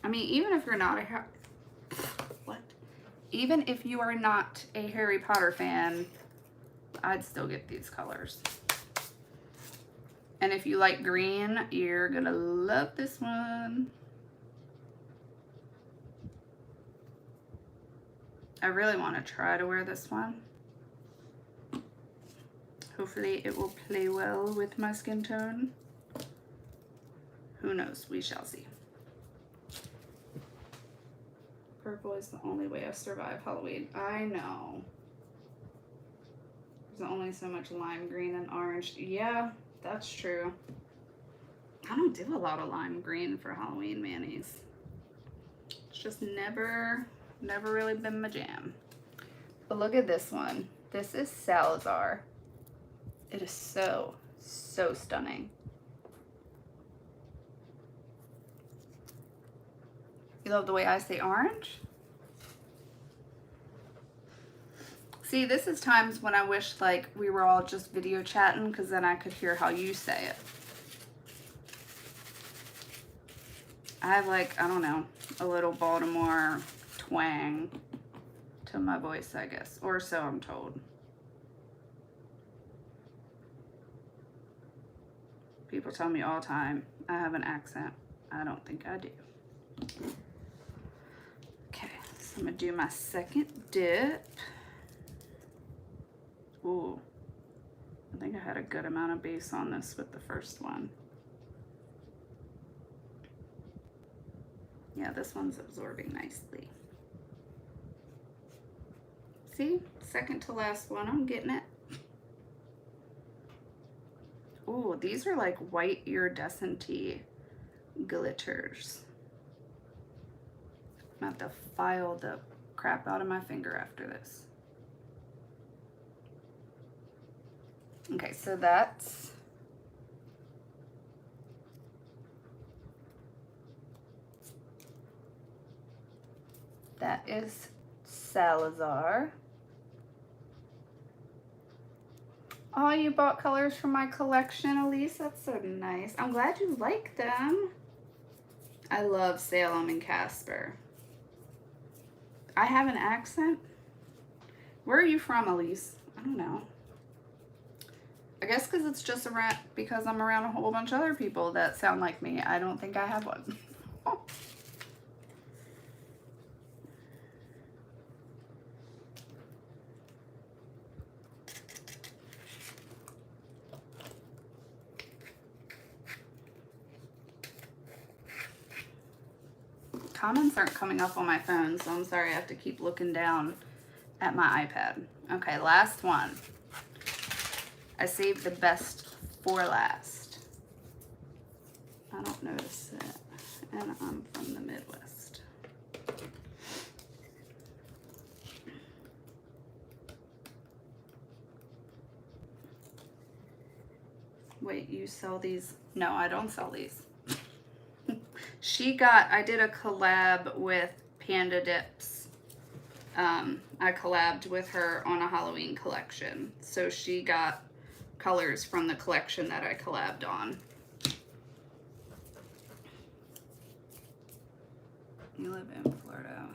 I mean, even if you're not a even if you are not a Harry Potter fan, I'd still get these colors. And if you like green, you're gonna love this one. I really want to try to wear this one. Hopefully it will play well with my skin tone. Who knows? We shall see. Purple is the only way I survive Halloween. I know. There's only so much lime green and orange. Yeah, that's true. I don't do a lot of lime green for Halloween manis. It's just never really been my jam. But look at this one. This is Salazar. It is so stunning. You love the way I say orange? See, this is times when I wish like we were all just video chatting because then I could hear how you say it. I have like, I don't know, a little Baltimore twang to my voice, I guess. Or so I'm told. People tell me all the time I have an accent. I don't think I do. Okay, so I'm gonna do my second dip. Ooh, I think I had a good amount of base on this with the first one. Yeah, this one's absorbing nicely. See, second to last one, I'm getting it. Ooh, these are like white iridescent-y glitters. I'm gonna have to file the crap out of my finger after this. Okay, so that is Salazar. Oh, you bought colors from my collection, Elise. That's so nice. I'm glad you like them. I love Salem and Casper. I have an accent. Where are you from, Elise? I don't know. I guess because it's just around, because I'm around a whole bunch of other people that sound like me. I don't think I have one. Comments aren't coming up on my phone, so I'm sorry I have to keep looking down at my iPad. Okay, last one. I saved the best for last. I don't notice it, and I'm from the Midwest. Wait, you sell these? No, I don't sell these. I did a collab with Panda Dips. I collabed with her on a Halloween collection. So she got colors from the collection that I collabed on. You live in Florida.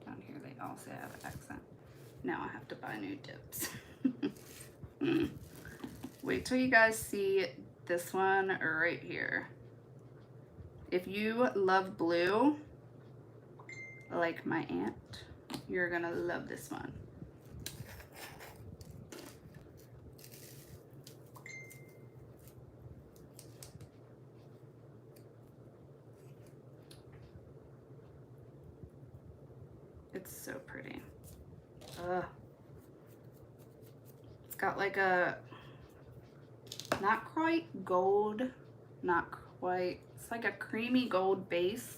Down here they all say I have an accent. Now I have to buy new dips. Wait till you guys see this one right here. If you love blue, like my aunt, you're gonna love this one. It's so pretty. Ugh. It's got like a, not quite gold, not quite, it's like a creamy gold base.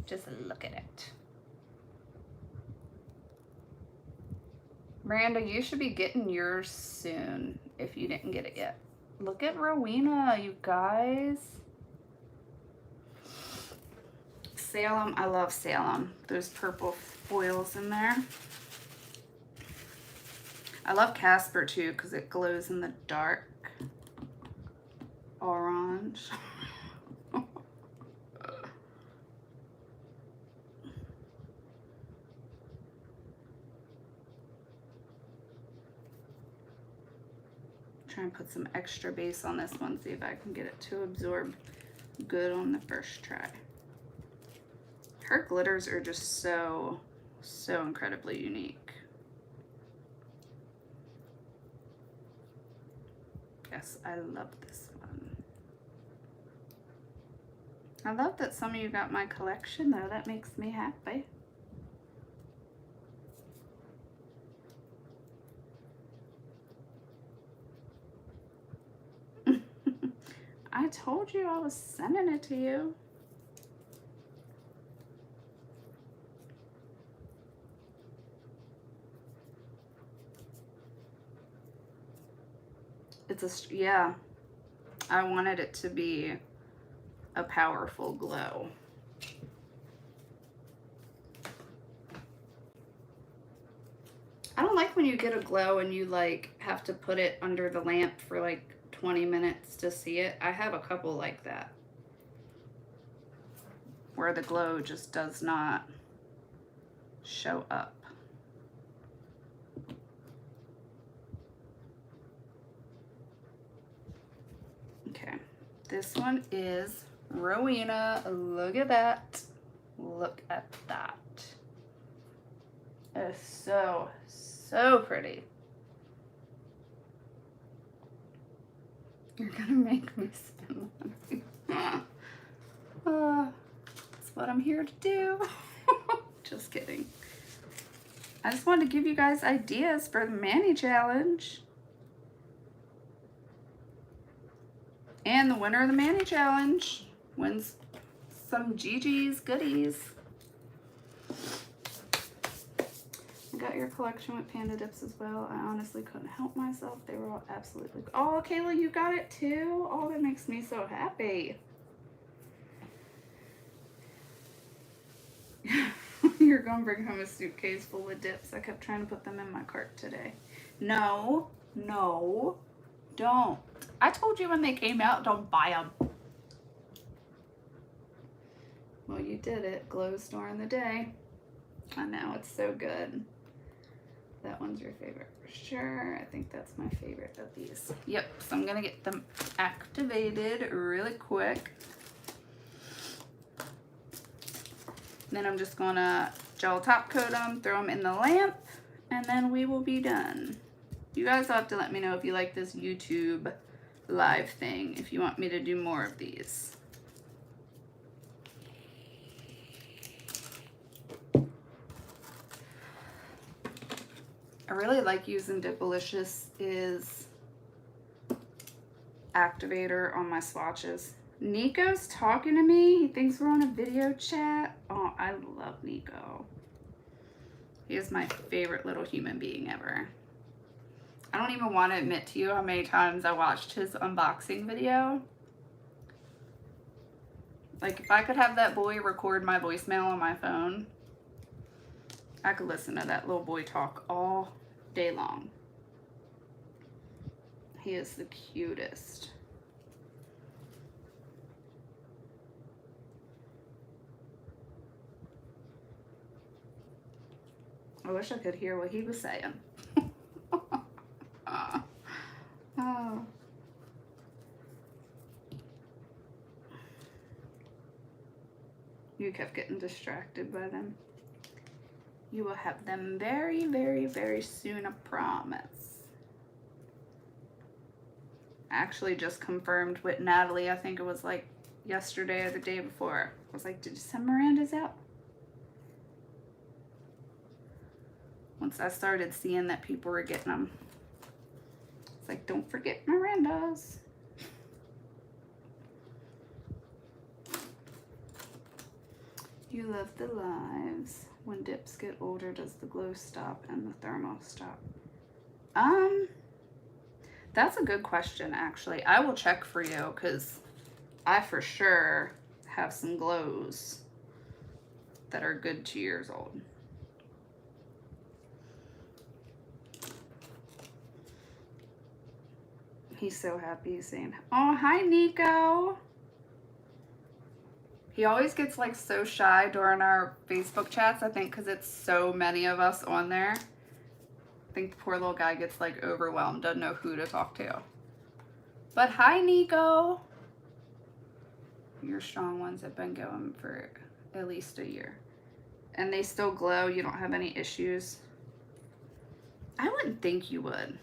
Just look at it. Miranda, you should be getting yours soon if you didn't get it yet. Look at Rowena, you guys. Salem, I love Salem. Those purple foils in there. I love Casper too because it glows in the dark. Orange. Try and put some extra base on this one, see if I can get it to absorb good on the first try. Her glitters are just so incredibly unique. Yes, I love this one. I love that some of you got my collection though, that makes me happy. I told you I was sending it to you. It's a, yeah, I wanted it to be a powerful glow. I don't like when you get a glow and you like have to put it under the lamp for like 20 minutes to see it. I have a couple like that where the glow just does not show up. Okay, this one is Rowena. Look at that. Look at that. It's so pretty. You're gonna make me spend money. That's what I'm here to do. Just kidding. I just wanted to give you guys ideas for the Mani Challenge. And the winner of the Mani Challenge wins some Gigis goodies. I got your collection with Panda Dips as well. I honestly couldn't help myself. They were all absolutely... Oh, Kayla, you got it too? Oh, that makes me so happy. You're going to bring home a suitcase full of dips. I kept trying to put them in my cart today. No, no, don't. I told you when they came out, don't buy them. Well, you did it. Glows during the day. I know, it's so good. That one's your favorite for sure. I think that's my favorite of these. Yep, so I'm gonna get them activated really quick. Then I'm just gonna gel top coat them, throw them in the lamp, and then we will be done. You guys will have to let me know if you like this YouTube live thing, if you want me to do more of these. I really like using Dipalicious is activator on my swatches. Nico's talking to me. He thinks we're on a video chat. Oh, I love Nico. He is my favorite little human being ever. I don't even want to admit to you how many times I watched his unboxing video. Like, if I could have that boy record my voicemail on my phone, I could listen to that little boy talk all day long. He is the cutest. I wish I could hear what he was saying. Oh. You kept getting distracted by them. You will have them very, very, very soon, I promise. I actually just confirmed with Natalie, I think it was like yesterday or the day before. I was like, did you send Miranda's out? once I started seeing that people were getting them. It's like, don't forget Miranda's. You love the lives. When dips get older, does the glow stop and the thermal stop? That's a good question, actually. I will check for you because I for sure have some glows that are good 2 years old. He's so happy. He's saying, oh, hi, Nico. He always gets like so shy during our Facebook chats, I think, because it's so many of us on there. I think the poor little guy gets like overwhelmed, doesn't know who to talk to. But hi, Nico. Your strong ones have been going for at least a year. And they still glow. You don't have any issues. I wouldn't think you would.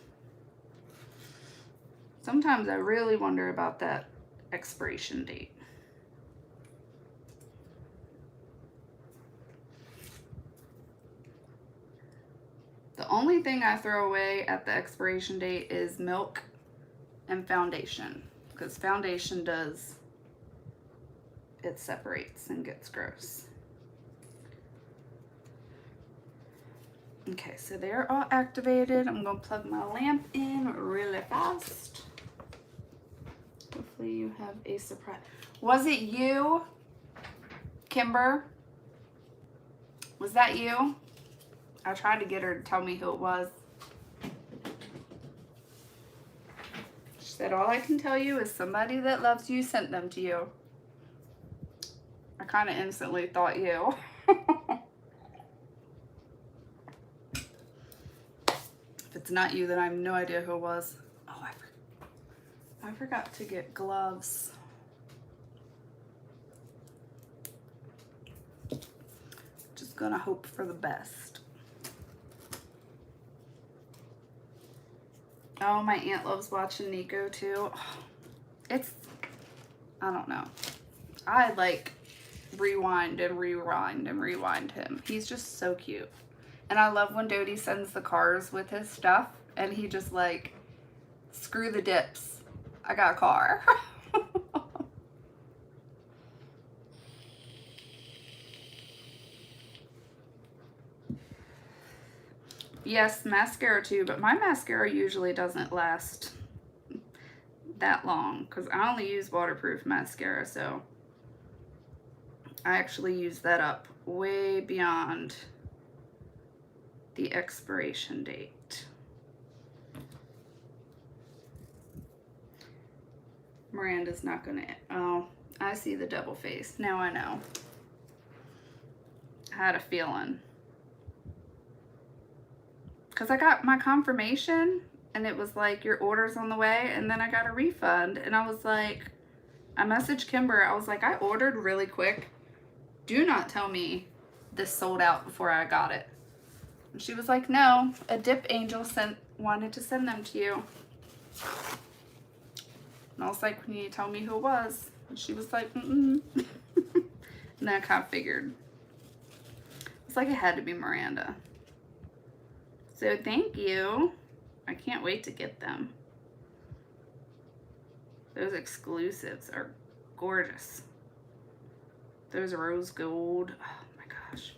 Sometimes I really wonder about that expiration date. The only thing I throw away at the expiration date is milk and foundation, because foundation does, it separates and gets gross. Okay, so they're all activated. I'm gonna plug my lamp in really fast. Hopefully you have a surprise. Was it you, Kimber? Was that you? I tried to get her to tell me who it was. She said, all I can tell you is somebody that loves you sent them to you. I kind of instantly thought you. If it's not you, then I have no idea who it was. Oh, I forgot to get gloves. Just gonna hope for the best. Oh, my aunt loves watching Nico too. It's, I don't know. I like rewind and rewind and rewind him. He's just so cute. And I love when Dodie sends the cars with his stuff and he just like, screw the dips. I got a car. Yes, mascara too, but my mascara usually doesn't last that long because I only use waterproof mascara, so I actually use that up way beyond the expiration date. Miranda's not gonna, oh, I see the double face. Now I know. I had a feeling. Because I got my confirmation and it was like, your order's on the way, and then I got a refund and I was like, I messaged Kimber, I was like, I ordered really quick. Do not tell me this sold out before I got it. And she was like, no, a dip angel wanted to send them to you. And I was like, can you tell me who it was? And she was like, mm-mm. And then I kind of figured. It's like it had to be Miranda. So thank you. I can't wait to get them. Those exclusives are gorgeous. Those rose gold. Oh my gosh.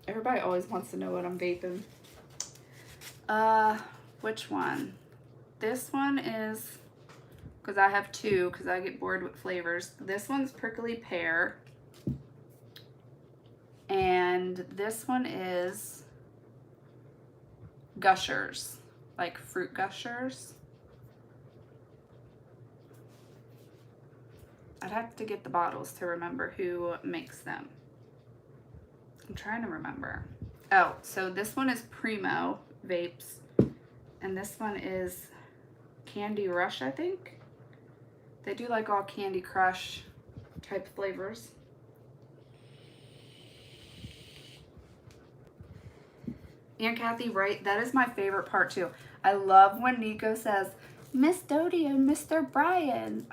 Everybody always wants to know what I'm vaping. Which one? This one is, because I have two, because I get bored with flavors. This one's prickly pear. And this one is Gushers, like fruit Gushers. I'd have to get the bottles to remember who makes them. I'm trying to remember. Oh, so this one is Primo Vapes, and this one is Candy Rush, I think. They do like all Candy Crush type flavors. Aunt Kathy, right? That is my favorite part too. I love when Nico says, Miss Dodie and Mr. Brian.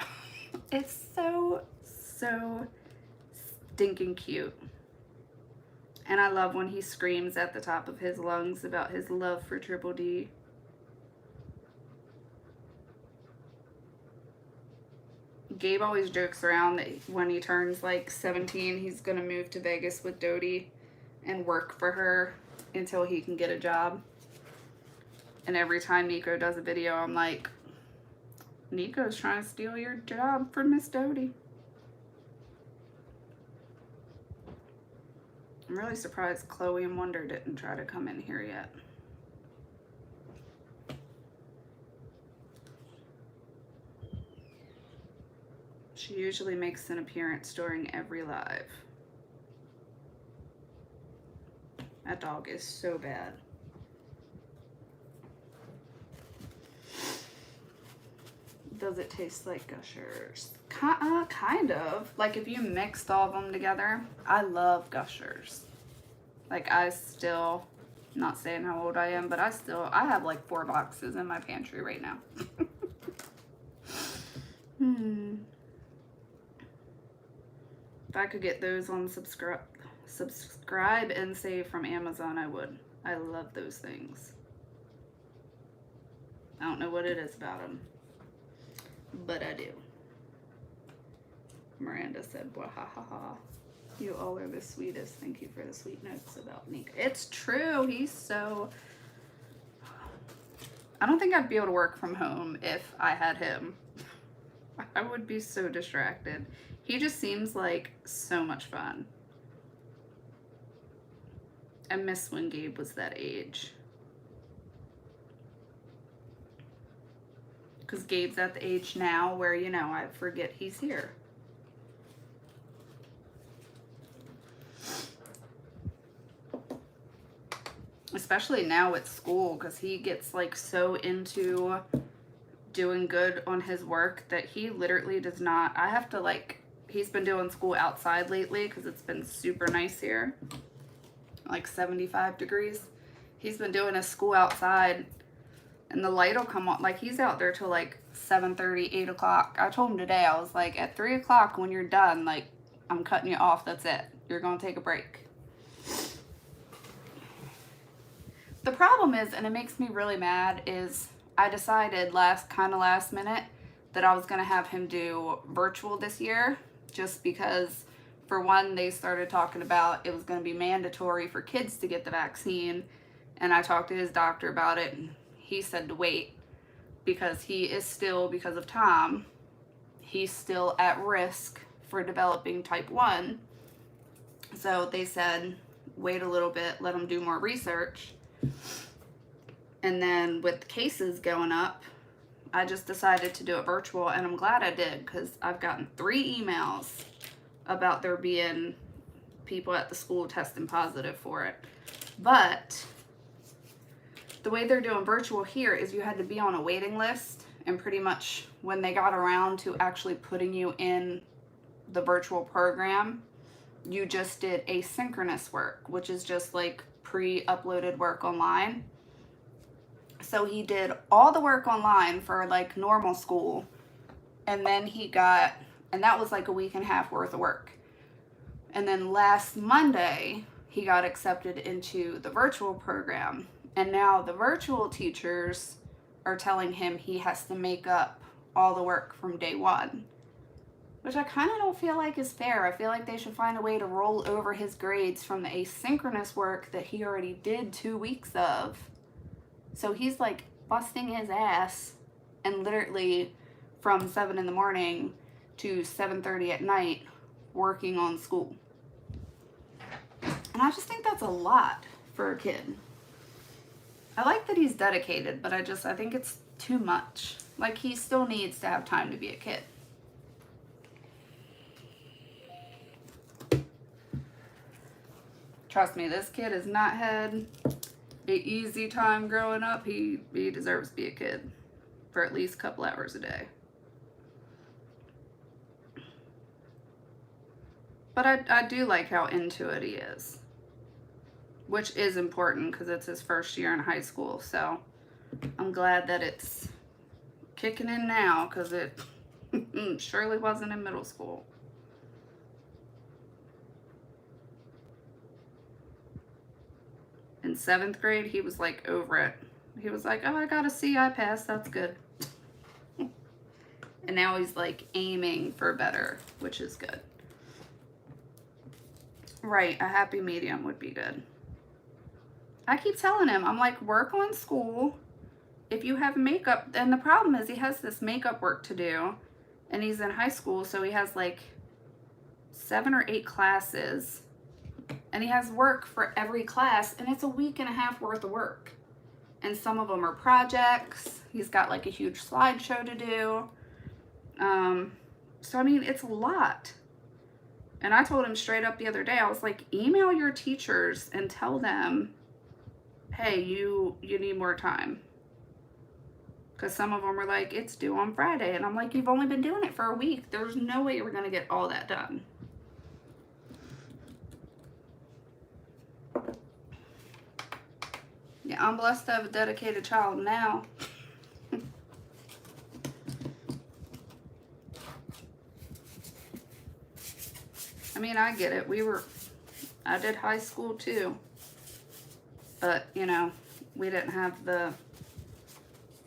It's so, so stinking cute. And I love when he screams at the top of his lungs about his love for Triple D. Gabe always jokes around that when he turns like 17, he's going to move to Vegas with Dodie and work for her until he can get a job. And every time Nico does a video, I'm like, Nico's trying to steal your job from Miss Dodie. I'm really surprised Chloe and Wonder didn't try to come in here yet. She usually makes an appearance during every live. That dog is so bad. Does it taste like Gushers? Kind of. Like if you mixed all of them together, I love Gushers. Like I still, not saying how old I am, but I have like 4 boxes in my pantry right now. If I could get those on subscribe and save from Amazon, I would. I love those things. I don't know what it is about them, but I do. Miranda said, "Wahahaha. You all are the sweetest. Thank you for the sweet notes about Nico." It's true. He's so... I don't think I'd be able to work from home if I had him. I would be so distracted. He just seems like so much fun. I miss when Gabe was that age. Because Gabe's at the age now where, you know, I forget he's here. Especially now at school, because he gets like so into doing good on his work that he literally does not. I have to like, he's been doing school outside lately because it's been super nice here, like 75 degrees. He's been doing his school outside and the light will come on. Like he's out there till like 7:30, 8 o'clock. I told him today, I was like, at 3 o'clock when you're done, like I'm cutting you off. That's it. You're going to take a break. The problem is, and it makes me really mad, is I decided last minute that I was going to have him do virtual this year, just because, for one, they started talking about it was going to be mandatory for kids to get the vaccine, and I talked to his doctor about it, and he said to wait, because he is still, because of Tom, he's still at risk for developing type 1, so they said wait a little bit, let him do more research. And then with the cases going up, I just decided to do it virtual, and I'm glad I did, because I've gotten 3 emails about there being people at the school testing positive for it. But the way they're doing virtual here is you had to be on a waiting list, and pretty much when they got around to actually putting you in the virtual program, you just did asynchronous work, which is just like pre-uploaded work online. So he did all the work online for like normal school, and then he got, and that was like a week and a half worth of work. And then last Monday, he got accepted into the virtual program, and now the virtual teachers are telling him he has to make up all the work from day 1, which I kind of don't feel like is fair. I feel like they should find a way to roll over his grades from the asynchronous work that he already did 2 weeks of. So he's like busting his ass, and literally from 7 in the morning to 7:30 at night working on school. And I just think that's a lot for a kid. I like that he's dedicated, but I think it's too much. Like, he still needs to have time to be a kid. Trust me, this kid has not had an easy time growing up. He deserves to be a kid for at least a couple hours a day. But I do like how into it he is, which is important because it's his first year in high school. So I'm glad that it's kicking in now, because it surely wasn't in middle school. in 7th grade, he was like over it. He was like, oh, I got a C, I passed, that's good. And now he's like aiming for better, which is good. Right, a happy medium would be good. I keep telling him, I'm like, work on school. If you have makeup, and the problem is he has this makeup work to do, and he's in high school, so he has like 7 or 8 classes, and he has work for every class, and it's a week and a half worth of work. And some of them are projects. He's got like a huge slideshow to do. So I mean, it's a lot. And I told him straight up the other day, I was like, email your teachers and tell them, hey, you need more time. Because some of them are like, it's due on Friday. And I'm like, you've only been doing it for a week. There's no way we're going to get all that done. Yeah, I'm blessed to have a dedicated child now. I mean, I get it. I did high school too. But, you know, we didn't have the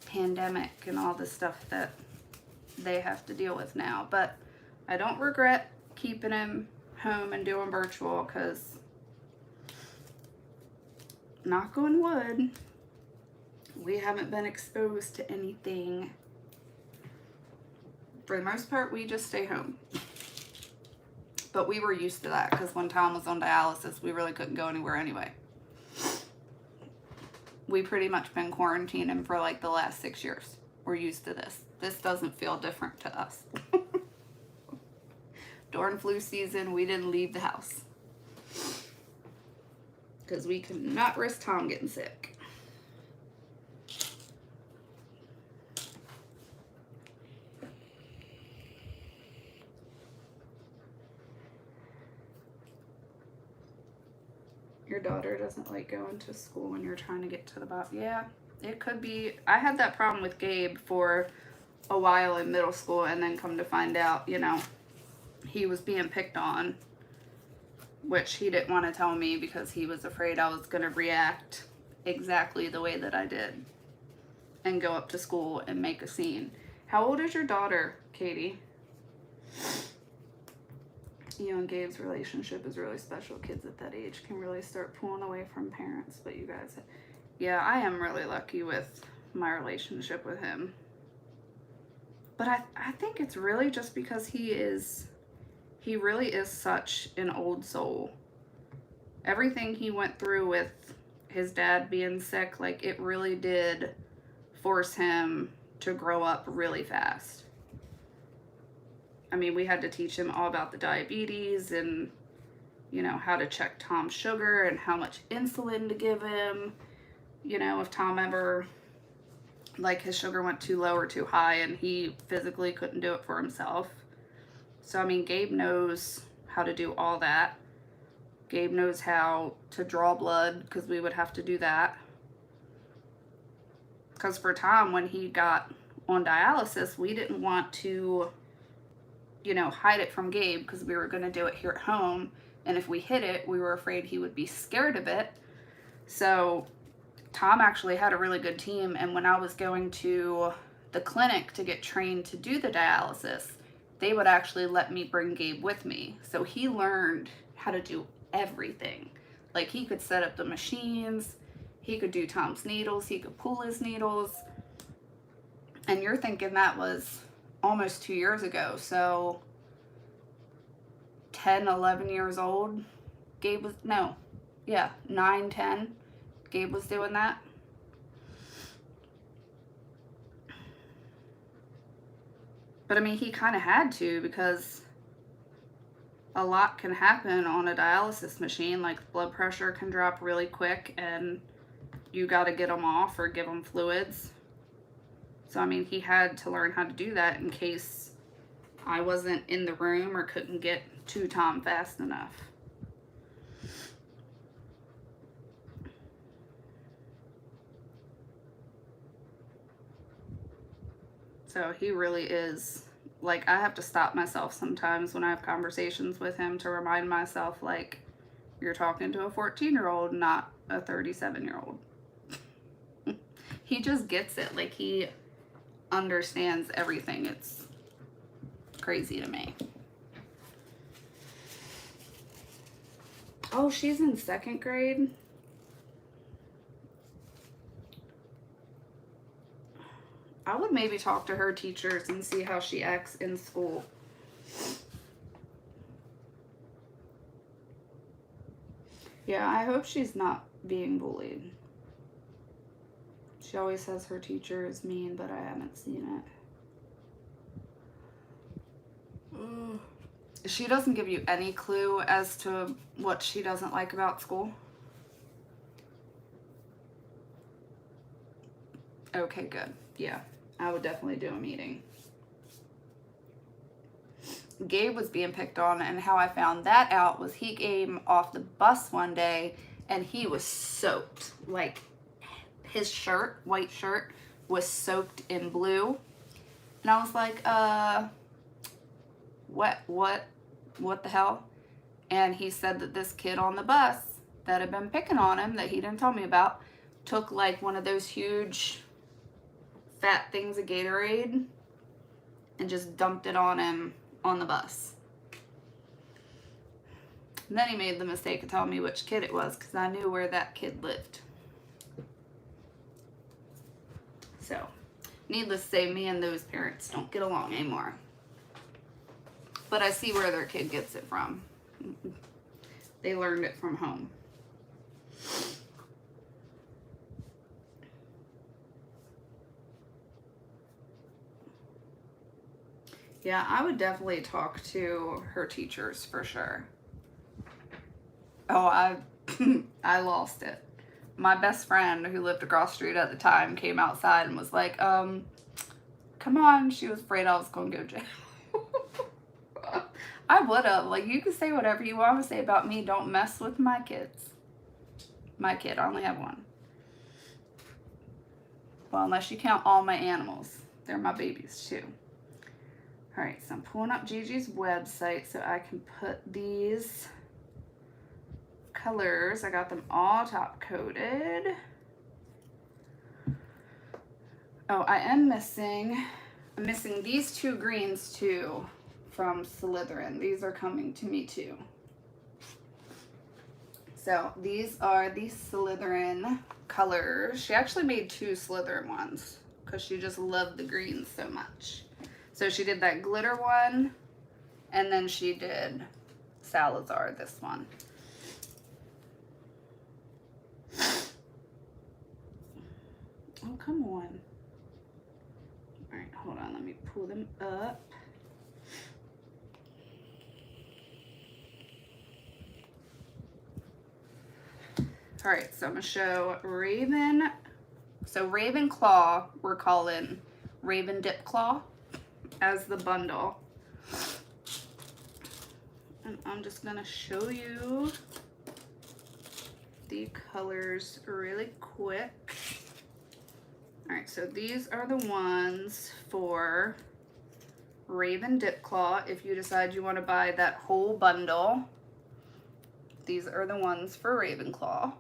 pandemic and all the stuff that they have to deal with now. But I don't regret keeping him home and doing virtual because, knock on wood, we haven't been exposed to anything. For the most part, we just stay home. But we were used to that because when Tom was on dialysis, we really couldn't go anywhere anyway. We pretty much been quarantining for like the last 6 years. We're used to this. This doesn't feel different to us. During flu season, we didn't leave the house. Because we could not risk Tom getting sick. Your daughter doesn't like going to school when you're trying to get to the bottom. Yeah, it could be. I had that problem with Gabe for a while in middle school, and then come to find out, you know, he was being picked on, which he didn't want to tell me because he was afraid I was going to react exactly the way that I did and go up to school and make a scene. How old is your daughter, Katie? You and Gabe's relationship is really special. Kids at that age can really start pulling away from parents, but you guys, yeah, I am really lucky with my relationship with him. But I think it's really just because he really is such an old soul. Everything he went through with his dad being sick, like, it really did force him to grow up really fast. I mean, we had to teach him all about the diabetes and, you know, how to check Tom's sugar and how much insulin to give him. You know, if Tom ever, like, his sugar went too low or too high and he physically couldn't do it for himself. So, I mean, Gabe knows how to do all that. Gabe knows how to draw blood because we would have to do that. Because for Tom, when he got on dialysis, we didn't want to, you know, hide it from Gabe because we were going to do it here at home. And if we hid it, we were afraid he would be scared of it. So Tom actually had a really good team. And when I was going to the clinic to get trained to do the dialysis, they would actually let me bring Gabe with me. So he learned how to do everything. Like, he could set up the machines, he could do Tom's needles, he could pull his needles. And you're thinking that was almost 2 years ago. So 10, 11 years old, Gabe was, no, yeah, 9, 10, Gabe was doing that. But I mean, he kind of had to because a lot can happen on a dialysis machine. Like, blood pressure can drop really quick and you got to get them off or give them fluids. So, I mean, he had to learn how to do that in case I wasn't in the room or couldn't get to Tom fast enough. So he really is, like, I have to stop myself sometimes when I have conversations with him to remind myself, like, you're talking to a 14-year-old, not a 37-year-old. He just gets it. Like, he understands everything. It's crazy to me. Oh, she's in 2nd grade. I would maybe talk to her teachers and see how she acts in school. Yeah, I hope she's not being bullied. She always says her teacher is mean, but I haven't seen it. Ugh. She doesn't give you any clue as to what she doesn't like about school? Okay, good. Yeah, I would definitely do a meeting. Gabe was being picked on, and how I found that out was he came off the bus one day and he was soaked. Like, his shirt, white shirt, was soaked in blue. And I was like, what the hell? And he said that this kid on the bus that had been picking on him, that he didn't tell me about, took like one of those huge fat things of Gatorade and just dumped it on him on the bus. And then he made the mistake of telling me which kid it was, because I knew where that kid lived. So, needless to say, me and those parents don't get along anymore. But I see where their kid gets it from. They learned it from home. Yeah, I would definitely talk to her teachers for sure. Oh, I lost it. My best friend who lived across the street at the time came outside and was like, come on. She was afraid I was going to go to jail. I would have. Like, you can say whatever you want to say about me. Don't mess with my kids. My kid. I only have one. Well, unless you count all my animals. They're my babies, too. Alright, so I'm pulling up Gigi's website so I can put these colors. I got them all top coated. Oh, I'm missing these 2 greens too from Slytherin. These are coming to me too. So these are the Slytherin colors. She actually made 2 Slytherin ones because she just loved the greens so much. So she did that glitter one, and then she did Salazar, this one. Oh, come on. All right, hold on. Let me pull them up. All right, so I'm going to show Raven. So Ravenclaw, we're calling Raven Dip Claw as the bundle. And I'm just going to show you the colors really quick. Alright, so these are the ones for Raven Dip Claw. If you decide you want to buy that whole bundle, these are the ones for Ravenclaw.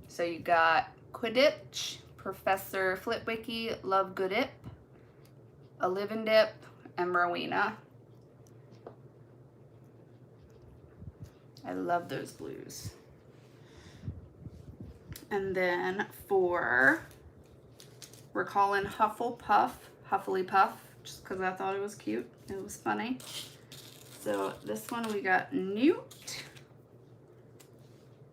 So you got Quidditch, Professor Flitwicky, Love Goodip, A Living Dip, and Rowena. I love those blues. And then we're calling Hufflepuff, Huffly Puff, just because I thought it was cute. It was funny. So this one we got Newt.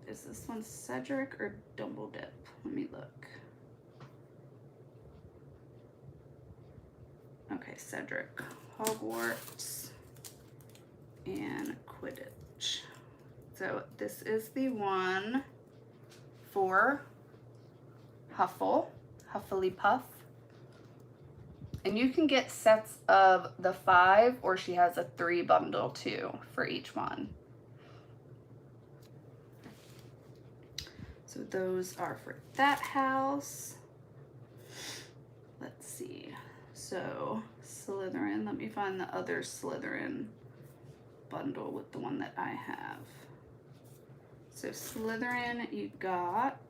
Is this one Cedric or Double Dip? Let me look. Okay, Cedric, Hogwarts, and Quidditch. So this is the one for Huffly Puff. And you can get sets of the 5, or she has a 3 bundle too for each one. So those are for that house. Let's see. So Slytherin, let me find the other Slytherin bundle with the one that I have. So Slytherin, you got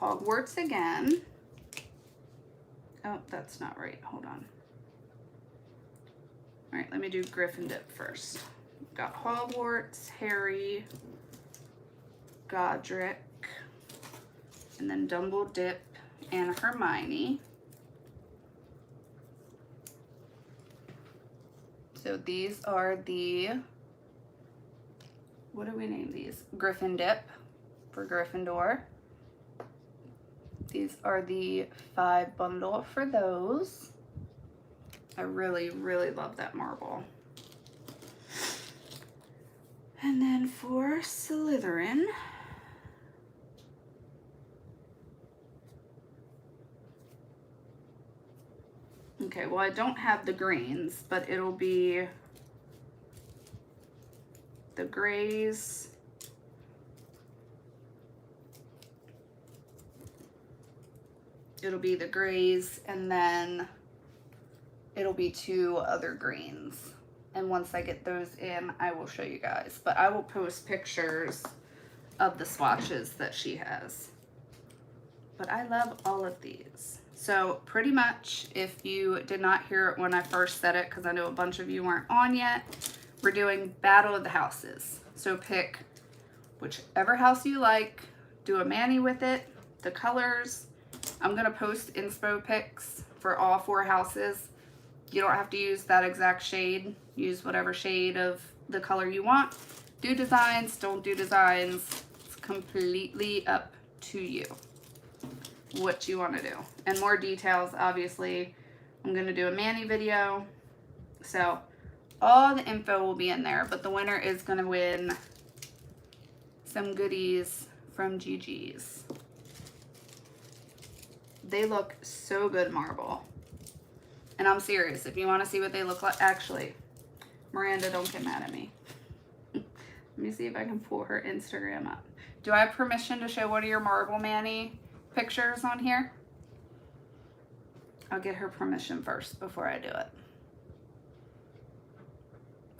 Hogwarts again. Oh, that's not right. Hold on. All right, let me do Griffin Dip first. Got Hogwarts, Harry, Godric, and then Dumble Dip and Hermione. So these are the, what do we name these? Griffin Dip for Gryffindor. These are the 5 bundle for those. I really, really love that marble. And then for Slytherin, okay, well I don't have the greens, but it'll be the grays, and then it'll be 2 other greens. And once I get those in, I will show you guys. But I will post pictures of the swatches that she has. But I love all of these. So pretty much, if you did not hear it when I first said it, because I know a bunch of you weren't on yet, we're doing Battle of the Houses. So pick whichever house you like, do a mani with it, the colors. I'm going to post inspo pics for all 4 houses. You don't have to use that exact shade. Use whatever shade of the color you want. Do designs, don't do designs. It's completely up to you what you want to do. And more details, obviously, I'm going to do a mani video. So all the info will be in there, but the winner is going to win some goodies from Gigis. They look so good, marble. And I'm serious. If you want to see what they look like, actually, Miranda, don't get mad at me. Let me see if I can pull her Instagram up. Do I have permission to show one of your marble mani pictures on here? I'll get her permission first before I do it.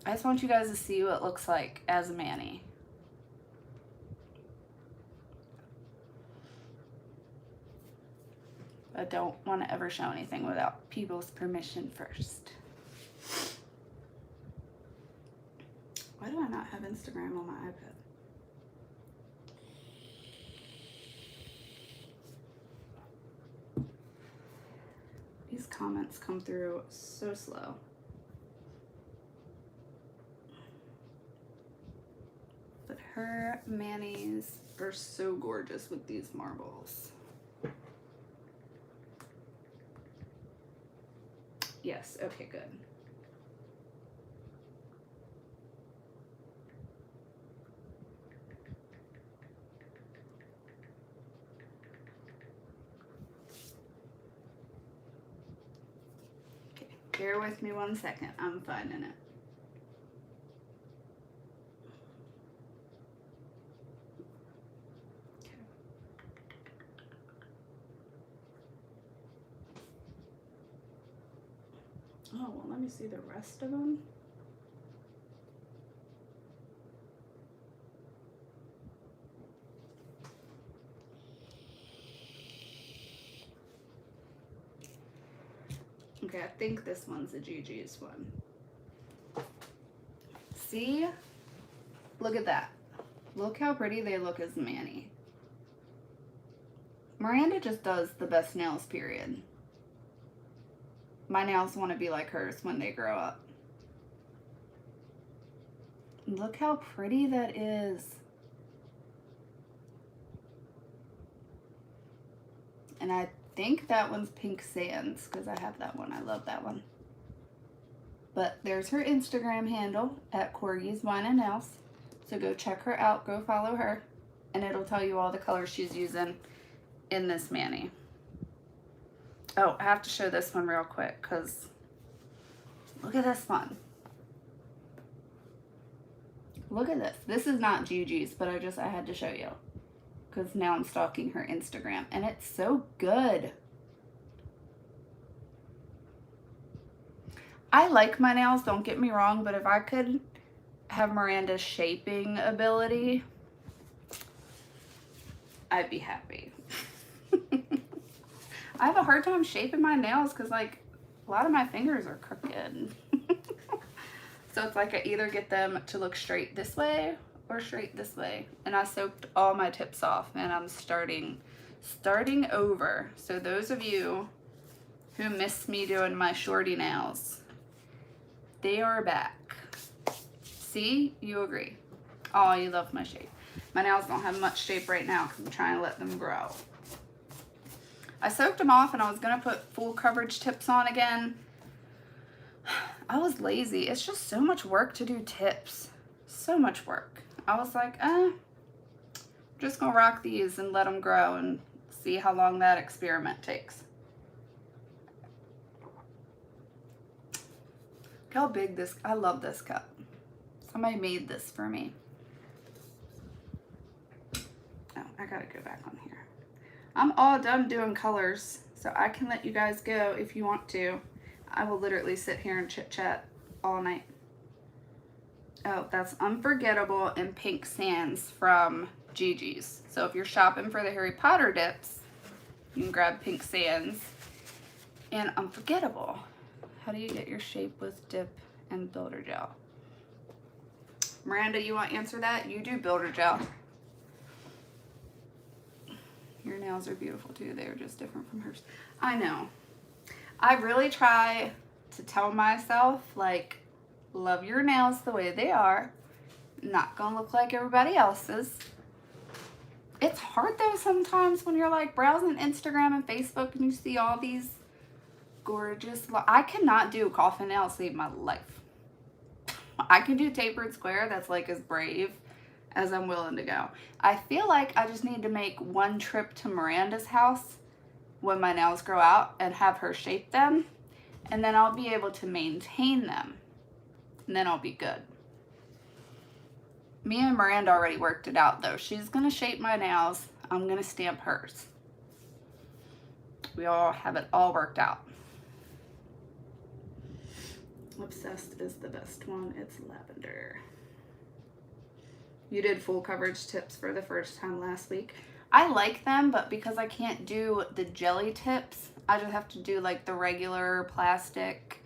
I just want you guys to see what it looks like as a mani. I don't want to ever show anything without people's permission first. Why do I not have Instagram on my iPad? These comments come through so slow. But her manis are so gorgeous with these marbles. Yes, okay, good. Okay, bear with me 1 second. I'm finding it. Oh, well, let me see the rest of them. Okay, I think this one's a Gigis one. See? Look at that. Look how pretty they look as mani. Miranda just does the best nails, period. My nails want to be like hers when they grow up. Look how pretty that is. And I think that one's Pink Sands because I have that one. I love that one. But there's her Instagram handle at Corgis Wine and Nails. So go check her out. Go follow her. And it'll tell you all the colors she's using in this mani. Oh, I have to show this one real quick because look at this one. Look at this. This is not Gigi's, but I had to show you because now I'm stalking her Instagram and it's so good. I like my nails, don't get me wrong, but if I could have Miranda's shaping ability, I'd be happy. I have a hard time shaping my nails because like a lot of my fingers are crooked. So it's like I either get them to look straight this way or straight this way. And I soaked all my tips off and I'm starting over. So those of you who missed me doing my shorty nails, they are back. See, you agree. Oh, you love my shape. My nails don't have much shape right now because I'm trying to let them grow. I soaked them off and I was going to put full coverage tips on again. I was lazy. It's just so much work to do tips. So much work. I was like, I'm just going to rock these and let them grow and see how long that experiment takes. Look how big this, I love this cup. Somebody made this for me. Oh, I gotta go back on here. I'm all done doing colors, so I can let you guys go if you want to. I will literally sit here and chit chat all night. Oh, that's Unforgettable and Pink Sands from Gigis. So if you're shopping for the Harry Potter dips, you can grab Pink Sands and Unforgettable. How do you get your shape with dip and builder gel? Miranda, you want to answer that? You do builder gel. Your nails are beautiful too. They are just different from hers. I know. I really try to tell myself, like, love your nails the way they are. Not gonna look like everybody else's. It's hard though sometimes when you're like browsing Instagram and Facebook and you see all these gorgeous, I cannot do coffin nails to save my life. I can do tapered square, that's like as brave as I'm willing to go. I feel like I just need to make one trip to Miranda's house when my nails grow out and have her shape them, and then I'll be able to maintain them, and then I'll be good. Me and Miranda already worked it out though. She's gonna shape my nails, I'm gonna stamp hers. We all have it all worked out. Obsessed is the best one. It's lavender. You did full coverage tips for the first time last week. I like them, but because I can't do the jelly tips, I just have to do like the regular plastic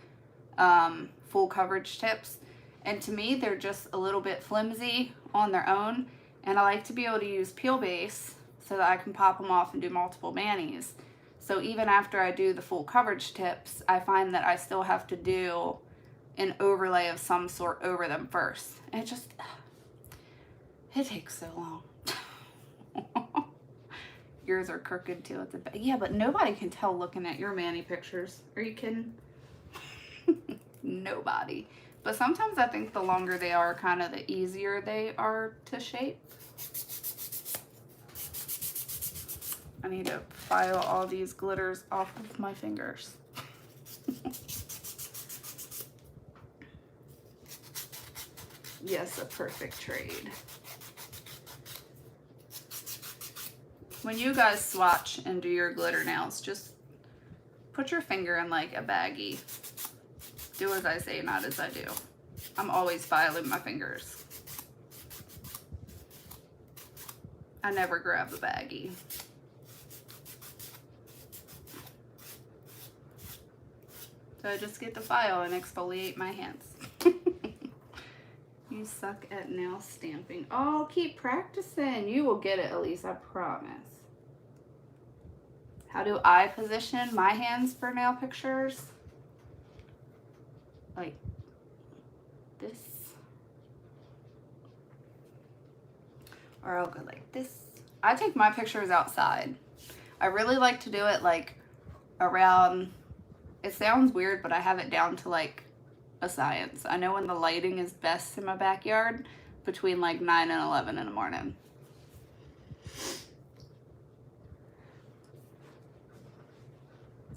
full coverage tips. And to me, they're just a little bit flimsy on their own. And I like to be able to use peel base so that I can pop them off and do multiple manis. So even after I do the full coverage tips, I find that I still have to do an overlay of some sort over them first. And it takes so long. Yours are crooked too at the back. Yeah, but nobody can tell looking at your mani pictures. Are you kidding? Nobody. But sometimes I think the longer they are, kind of the easier they are to shape. I need to file all these glitters off of my fingers. Yes, a perfect trade. When you guys swatch and do your glitter nails, just put your finger in like a baggie. Do as I say, not as I do. I'm always filing my fingers. I never grab the baggie. So I just get the file and exfoliate my hands. You suck at nail stamping. Oh, keep practicing. You will get it, Elise, I promise. How do I position my hands for nail pictures? Like this. Or I'll go like this. I take my pictures outside. I really like to do it like around, it sounds weird, but I have it down to like a science. I know when the lighting is best in my backyard between like 9 and 11 in the morning.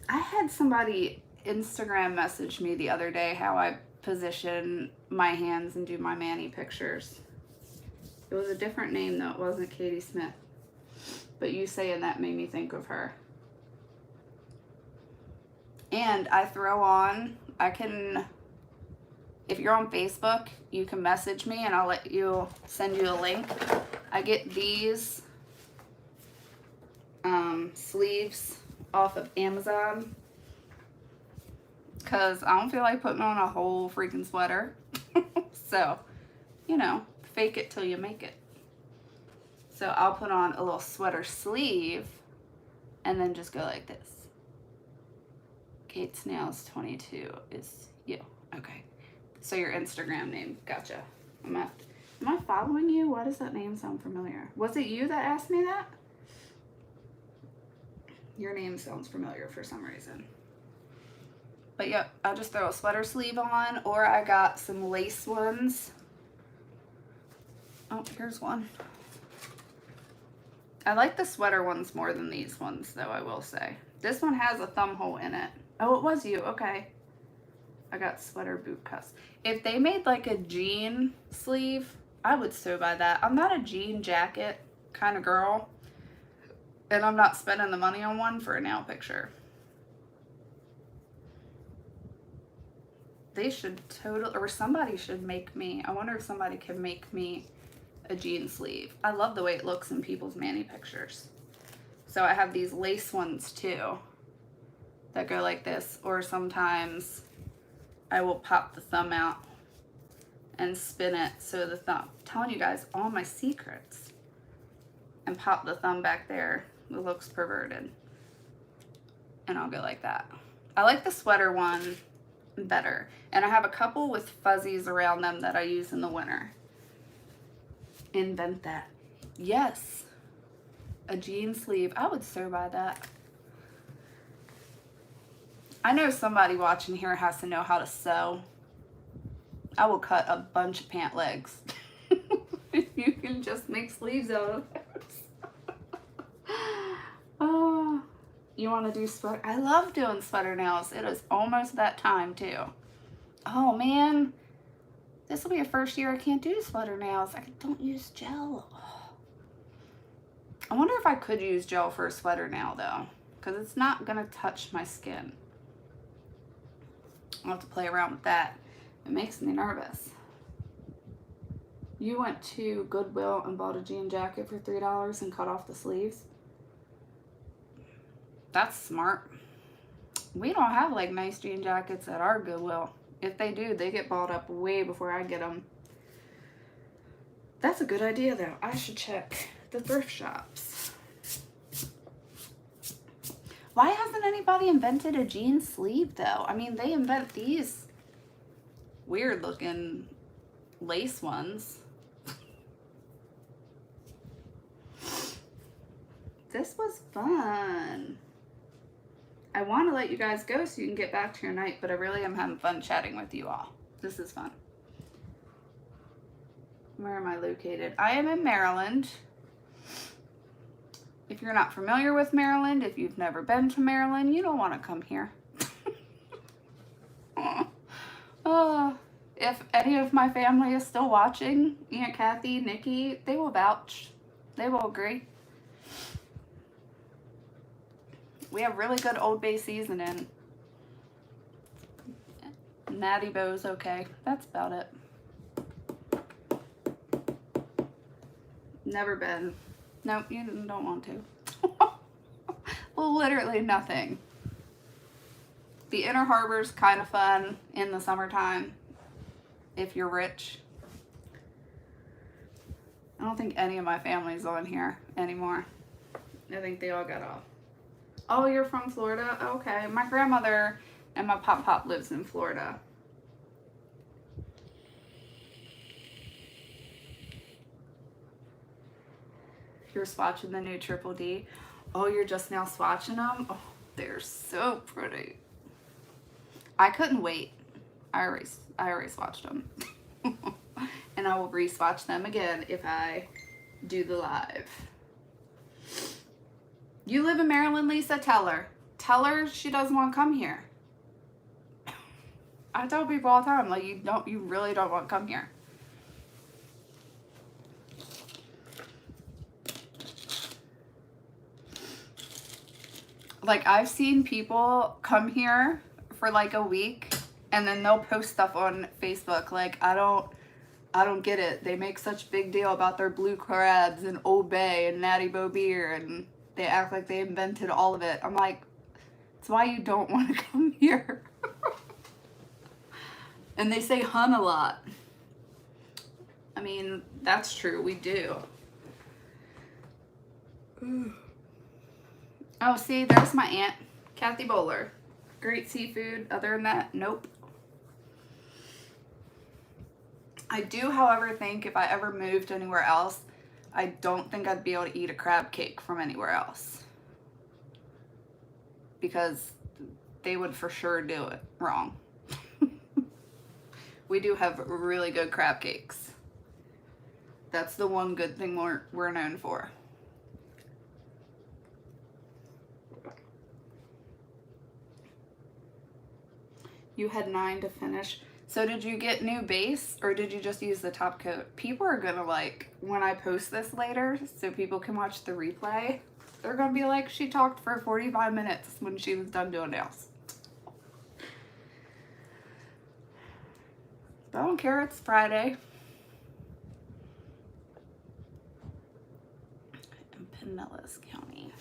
I had somebody Instagram message me the other day how I position my hands and do my mani pictures. It was a different name though, it wasn't Katie Smith. But you saying that made me think of her. And I throw on, I can, if you're on Facebook, you can message me and I'll let you, send you a link. I get these sleeves off of Amazon. Because I don't feel like putting on a whole freaking sweater. So, you know, fake it till you make it. So I'll put on a little sweater sleeve and then just go like this. GEWLZ20 is you. Okay. So your Instagram name. Gotcha. Am I following you? Why does that name sound familiar? Was it you that asked me that? Your name sounds familiar for some reason. But yep, I'll just throw a sweater sleeve on, or I got some lace ones. Oh, here's one. I like the sweater ones more than these ones, though, I will say. This one has a thumb hole in it. Oh, it was you. Okay. I got sweater boot cuffs. If they made like a jean sleeve, I would so buy that. I'm not a jean jacket kind of girl, and I'm not spending the money on one for a nail picture. They should totally, or somebody should make me, I wonder if somebody can make me a jean sleeve. I love the way it looks in people's mani pictures. So I have these lace ones too that go like this, or sometimes I will pop the thumb out and spin it so the thumb, I'm telling you guys all my secrets, and pop the thumb back there. It looks perverted. And I'll go like that. I like the sweater one better. And I have a couple with fuzzies around them that I use in the winter. Invent that. Yes. A jean sleeve. I would so buy that. I know somebody watching here has to know how to sew. I will cut a bunch of pant legs. You can just make sleeves out of those. Oh, you want to do sweater? I love doing sweater nails. It is almost that time too. Oh man, this will be a first year I can't do sweater nails. I don't use gel. Oh. I wonder if I could use gel for a sweater nail though, because it's not gonna touch my skin. I'll have to play around with that. It makes me nervous. You went to Goodwill and bought a jean jacket for $3 and cut off the sleeves? That's smart. We don't have like nice jean jackets at our Goodwill. If they do, they get bought up way before I get them. That's a good idea though. I should check the thrift shops. Why hasn't anybody invented a jean sleeve though? I mean, they invent these weird looking lace ones. This was fun. I want to let you guys go so you can get back to your night, but I really am having fun chatting with you all. This is fun. Where am I located? I am in Maryland. If you're not familiar with Maryland, if you've never been to Maryland, you don't want to come here. If any of my family is still watching, Aunt Kathy, Nikki, they will vouch. They will agree. We have really good Old Bay seasoning. Natty Bow's okay. That's about it. Never been. Nope, you don't want to. Well, literally nothing. The Inner Harbor's kind of fun in the summertime if you're rich. I don't think any of my family's on here anymore. I think they all got off. Oh, you're from Florida? Okay. My grandmother and my pop lives in Florida. You're swatching the new Triple D. Oh, you're just now swatching them? Oh, they're so pretty. I couldn't wait. I already swatched them. And I will re-swatch them again if I do the live. You live in Maryland, Lisa? Tell her. Tell her she doesn't want to come here. I tell people all the time, like, you really don't want to come here. Like, I've seen people come here for like a week and then they'll post stuff on Facebook. Like, I don't get it. They make such a big deal about their blue crabs and Old Bay and Natty Bow beer, and They act like they invented all of it. I'm like, it's why you don't want to come here. And they say hun a lot. I mean, that's true. We do. Oh, see, there's my aunt, Kathy Bowler. Great seafood. Other than that, nope. I do, however, think if I ever moved anywhere else, I don't think I'd be able to eat a crab cake from anywhere else. Because they would for sure do it wrong. We do have really good crab cakes. That's the one good thing we're known for. You had 9 to finish. So did you get new base or did you just use the top coat? People are gonna like, when I post this later so people can watch the replay, they're gonna be like, she talked for 45 minutes when she was done doing nails. But I don't care, it's Friday. In Pinellas County.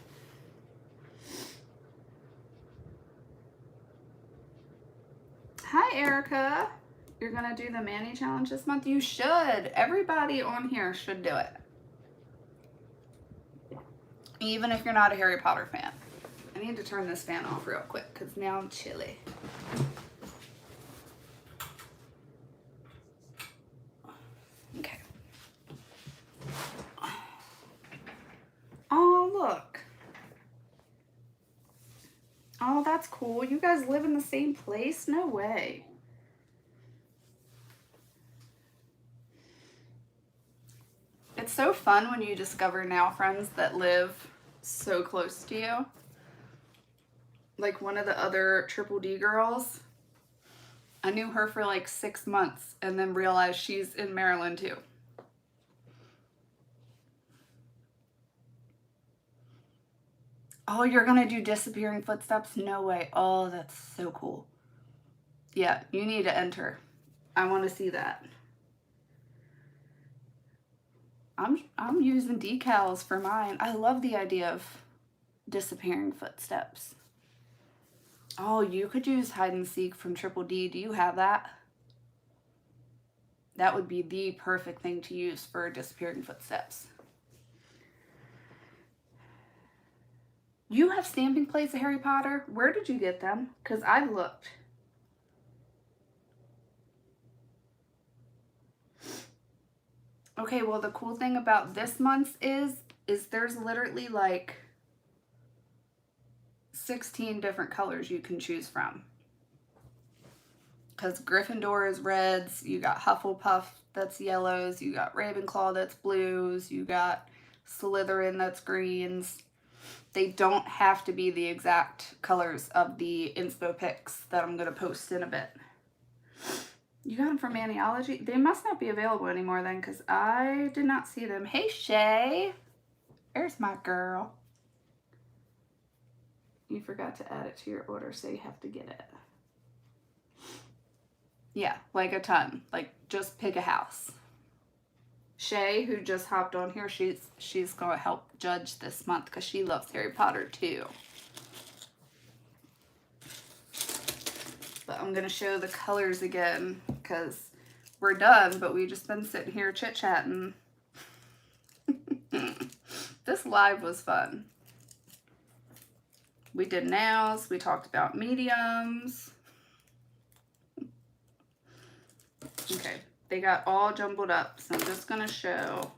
Hi, Erica. You're gonna do the Mani challenge this month? You should. Everybody on here should do it. Even if you're not a Harry Potter fan. I need to turn this fan off real quick because now I'm chilly. Okay. Oh, look. Oh, that's cool. You guys live in the same place? No way. It's so fun when you discover now friends that live so close to you. Like one of the other Triple D girls, I knew her for like 6 months and then realized she's in Maryland too. Oh, you're gonna do disappearing footsteps? No way. Oh, that's so cool. Yeah, you need to enter. I want to see that. I'm using decals for mine. I love the idea of disappearing footsteps. Oh, you could use hide and seek from Triple D. Do you have that? That would be the perfect thing to use for disappearing footsteps. You have stamping plates of Harry Potter? Where did you get them? Because I've looked. Okay, well, the cool thing about this month's is there's literally like 16 different colors you can choose from. Because Gryffindor is reds, you got Hufflepuff that's yellows, you got Ravenclaw that's blues, you got Slytherin that's greens. They don't have to be the exact colors of the inspo pics that I'm going to post in a bit. You got them from Maniology? They must not be available anymore then because I did not see them. Hey, Shay. There's my girl. You forgot to add it to your order, so you have to get it. Yeah, like a ton. Like, just pick a house. Shay, who just hopped on here, she's going to help judge this month because she loves Harry Potter too. But I'm going to show the colors again because we're done, but we've just been sitting here chit-chatting. This live was fun. We did nails. We talked about mediums. Okay, they got all jumbled up, so I'm just going to show.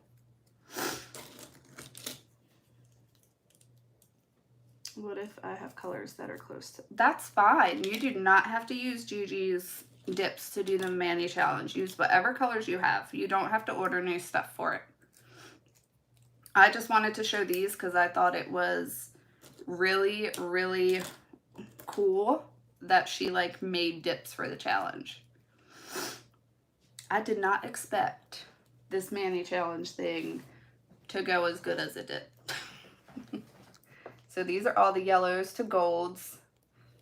What if I have colors that are close to... That's fine. You do not have to use Gigi's dips to do the Mani challenge. Use whatever colors you have. You don't have to order new stuff for it. I just wanted to show these because I thought it was really, really cool that she like made dips for the challenge. I did not expect this Mani challenge thing to go as good as it did. So these are all the yellows to golds.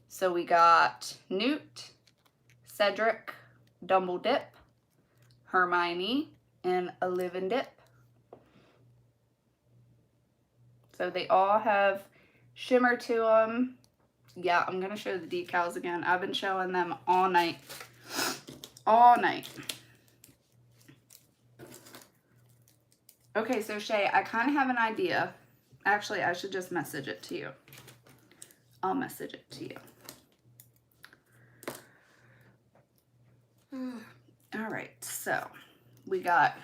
So we got Newt, Cedric, Dumble Dip, Hermione, and a Live and Dip. So they all have shimmer to them. Yeah, I'm going to show the decals again. I've been showing them all night. All night. Okay, so Shay, I kind of have an idea. Actually, I should just message it to you. I'll message it to you. All right, so we got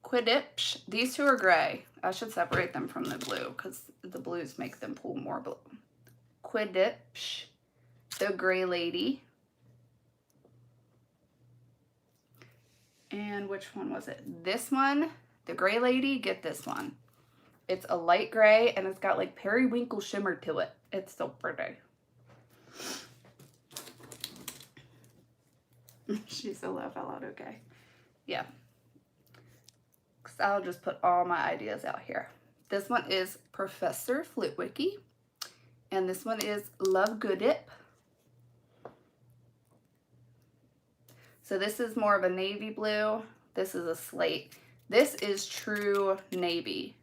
Addiption. These two are gray. I should separate them from the blue because the blues make them pull more blue. Addiption, the gray lady. And which one was it? This one, the gray lady, get this one. It's a light gray and it's got like periwinkle shimmer to it. It's so pretty. She's so low, fell out okay. Yeah. So I'll just put all my ideas out here. This one is Professor Flitwicky. And this one is Love Goodip. So this is more of a navy blue. This is a slate. This is true navy.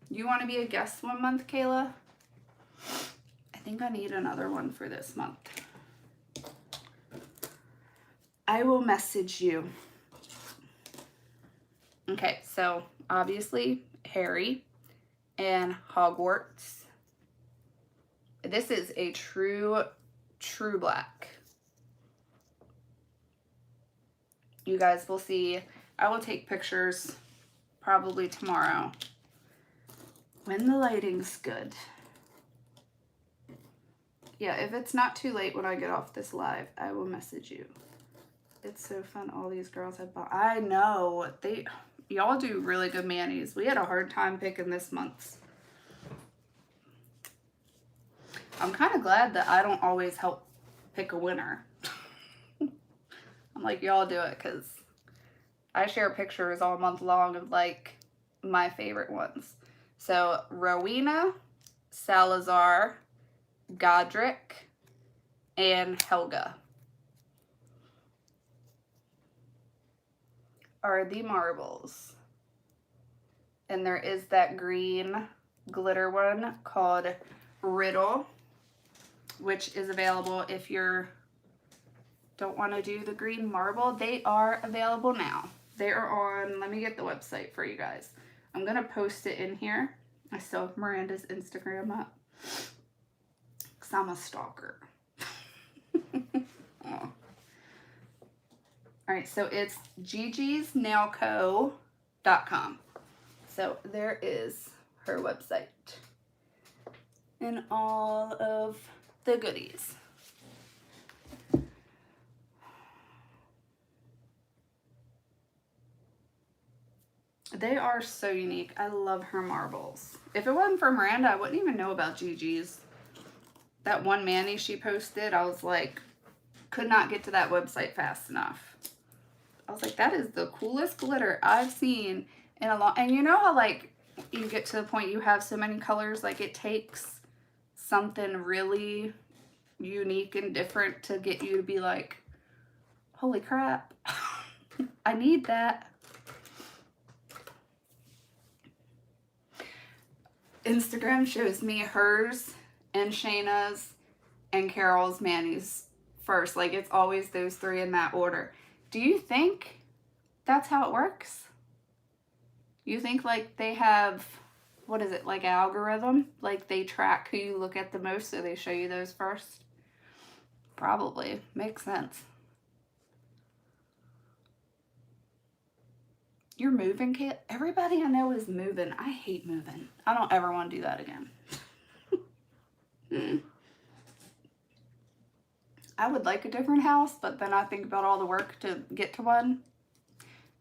You want to be a guest one month, Kayla? I think I need another one for this month. I will message you. Okay, so obviously Harry and Hogwarts. This is a true black. You guys will see. I will take pictures probably tomorrow when the lighting's good. Yeah, if it's not too late when I get off this live, I will message you. It's so fun. All these girls have bought. I know. Y'all do really good manis. We had a hard time picking this month's. I'm kind of glad that I don't always help pick a winner. I'm like, y'all do it, because I share pictures all month long of like my favorite ones. So Rowena, Salazar, Godric, and Helga are the marbles. And there is that green glitter one called Riddle, which is available if you don't want to do the green marble. They are available now. They are on, let me get the website for you guys. I'm going to post it in here. I still have Miranda's Instagram up because I'm a stalker. Oh. All right, so it's gigisnailco.com. So there is her website and all of the goodies. They are so unique. I love her marbles. If it wasn't for Miranda, I wouldn't even know about Gigi's. That one mani she posted, I was like, could not get to that website fast enough. I was like, that is the coolest glitter I've seen in a long... And you know how, like, you get to the point you have so many colors, like, it takes something really unique and different to get you to be like, holy crap, I need that. Instagram shows me hers and Shayna's and Carol's manis first. Like, it's always those three in that order. Do you think that's how it works? You think, like, they have, what is it, like algorithm? Like, they track who you look at the most, so they show you those first? Probably. Makes sense. You're moving, Kate? Everybody I know is moving. I hate moving. I don't ever want to do that again. I would like a different house, but then I think about all the work to get to one.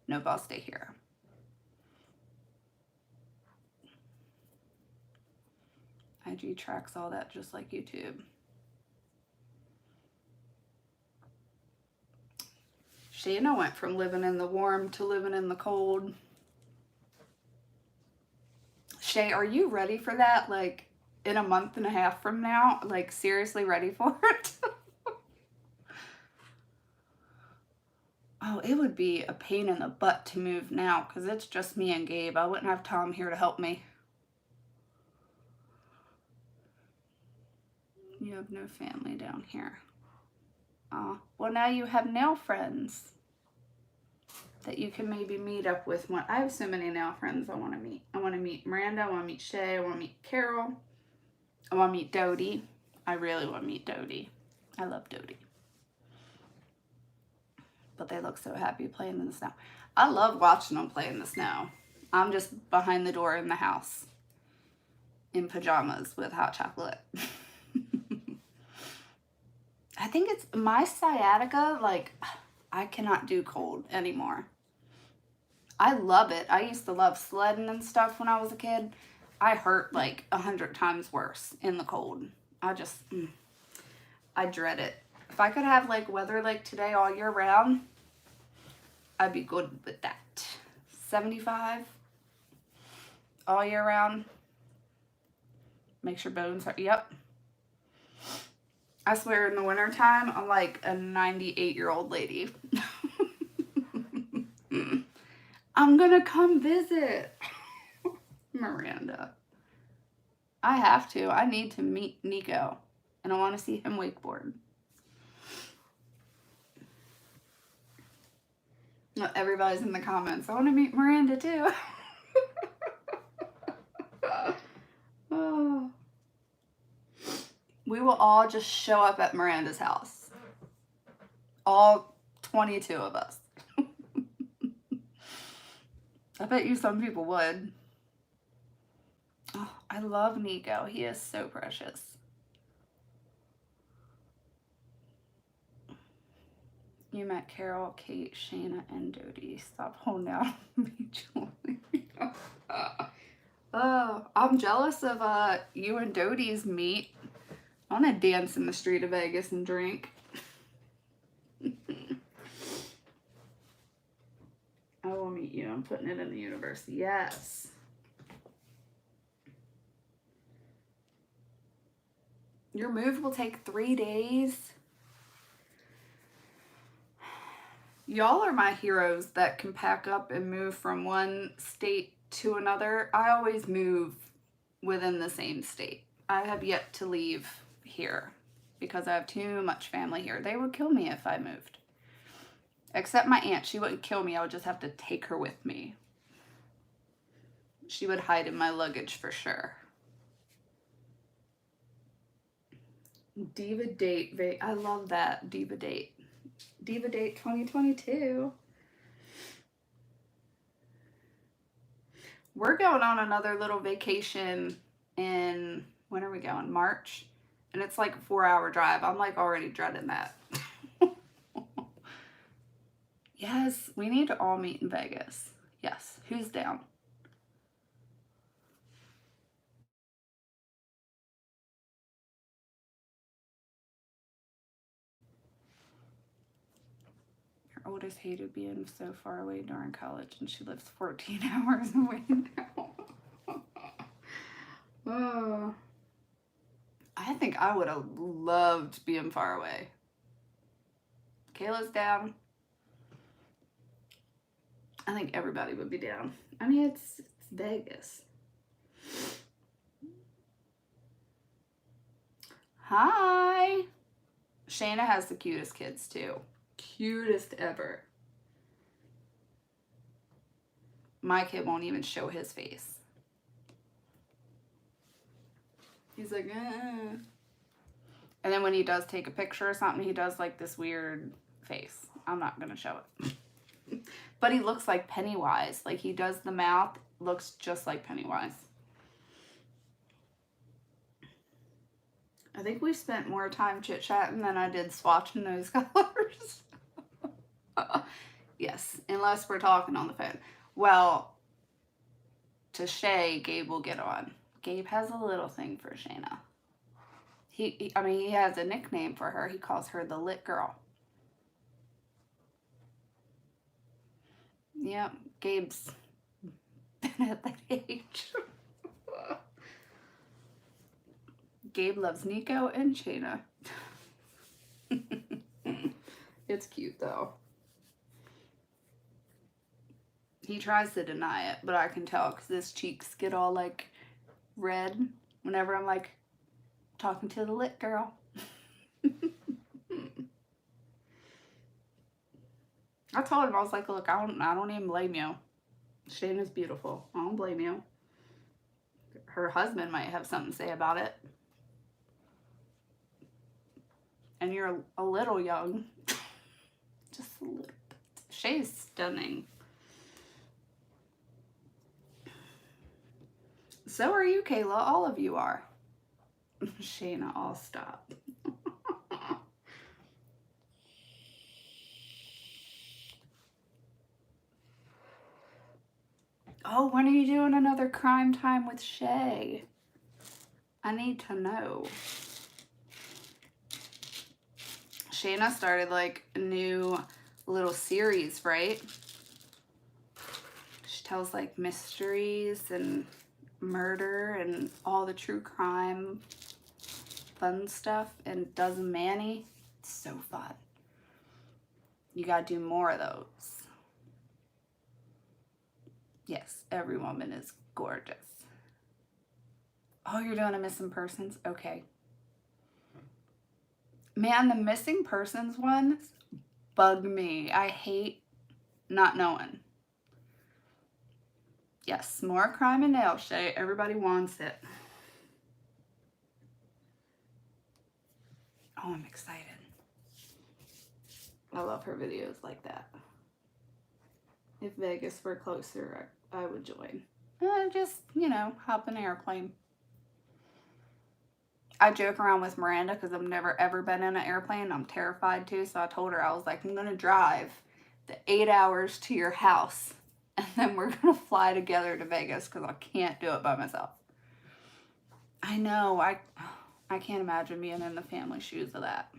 Nope, I'll stay here. IG tracks all that just like YouTube. Shayna went from living in the warm to living in the cold. Shay, are you ready for that? Like, in a month and a half from now? Like, seriously ready for it? Oh, it would be a pain in the butt to move now because it's just me and Gabe. I wouldn't have Tom here to help me. You have no family down here. Well, now you have nail friends that you can maybe meet up with. I have so many nail friends I want to meet. I want to meet Miranda. I want to meet Shay. I want to meet Carol. I want to meet Dodie. I really want to meet Dodie. I love Dodie. But they look so happy playing in the snow. I love watching them play in the snow. I'm just behind the door in the house in pajamas with hot chocolate. I think it's my sciatica, like, I cannot do cold anymore. I love it. I used to love sledding and stuff when I was a kid. I hurt like 100 times worse in the cold. I dread it. If I could have like weather like today all year round, I'd be good with that. 75 all year round. Makes your bones hurt. Yep. I swear in the wintertime, I'm like a 98-year-old lady. I'm gonna come visit. Miranda. I have to. I need to meet Nico. And I want to see him wakeboard. Everybody's in the comments. I want to meet Miranda too. Oh. We will all just show up at Miranda's house. All 22 of us. I bet you some people would. Oh, I love Nico. He is so precious. You met Carol, Kate, Shayna, and Dodie. Stop holding out on me, Julie. Oh, I'm jealous of you and Dodie's meet. I want to dance in the street of Vegas and drink. I will meet you. I'm putting it in the universe. Yes. Your move will take 3 days. Y'all are my heroes that can pack up and move from one state to another. I always move within the same state. I have yet to leave here because I have too much family here. They would kill me if I moved. Except my aunt. She wouldn't kill me. I would just have to take her with me. She would hide in my luggage for sure. Diva date. I love that. Diva date. Diva date 2022. We're going on another little vacation in, when are we going? March. And it's like a 4-hour drive. I'm like already dreading that. Yes, we need to all meet in Vegas. Yes, who's down? Her oldest hated being so far away during college, and she lives 14 hours away now. Oh. I think I would have loved being far away. Kayla's down. I think everybody would be down. I mean, it's Vegas. Hi. Shayna has the cutest kids too. Cutest ever. My kid won't even show his face. He's like, eh. And then when he does take a picture or something, he does like this weird face. I'm not gonna show it. But he looks like Pennywise. Like he does the mouth, looks just like Pennywise. I think we spent more time chit-chatting than I did swatching those colors. Yes, unless we're talking on the phone. Well, to Shay, Gabe will get on. Gabe has a little thing for Shayna. I mean, he has a nickname for her. He calls her the lit girl. Yep, Gabe's been at that age. Gabe loves Nico and Shayna. It's cute though. He tries to deny it, but I can tell because his cheeks get all like red whenever I'm like talking to the lit girl. I told him, I was like, look, I don't even blame you. Shayna's beautiful. I don't blame you. Her husband might have something to say about it. And you're a little young. Just a little bit. Shay's stunning. So are you, Kayla. All of you are. Shayna, I'll stop. Oh, when are you doing another crime time with Shay? I need to know. Shayna started like a new little series, right? She tells like mysteries and murder and all the true crime fun stuff and does Manny. It's so fun. You gotta do more of those. Yes, every woman is gorgeous. Oh, you're doing a missing persons? Okay. Man, the missing persons ones bug me. I hate not knowing. Yes, more crime and nail Shay. Everybody wants it. Oh, I'm excited. I love her videos like that. If Vegas were closer, I would join. Just, you know, hop an airplane. I joke around with Miranda because I've never ever been in an airplane. I'm terrified too. So I told her, I was like, I'm going to drive the 8 hours to your house. And then we're going to fly together to Vegas because I can't do it by myself. I know. I can't imagine being in the family shoes of that.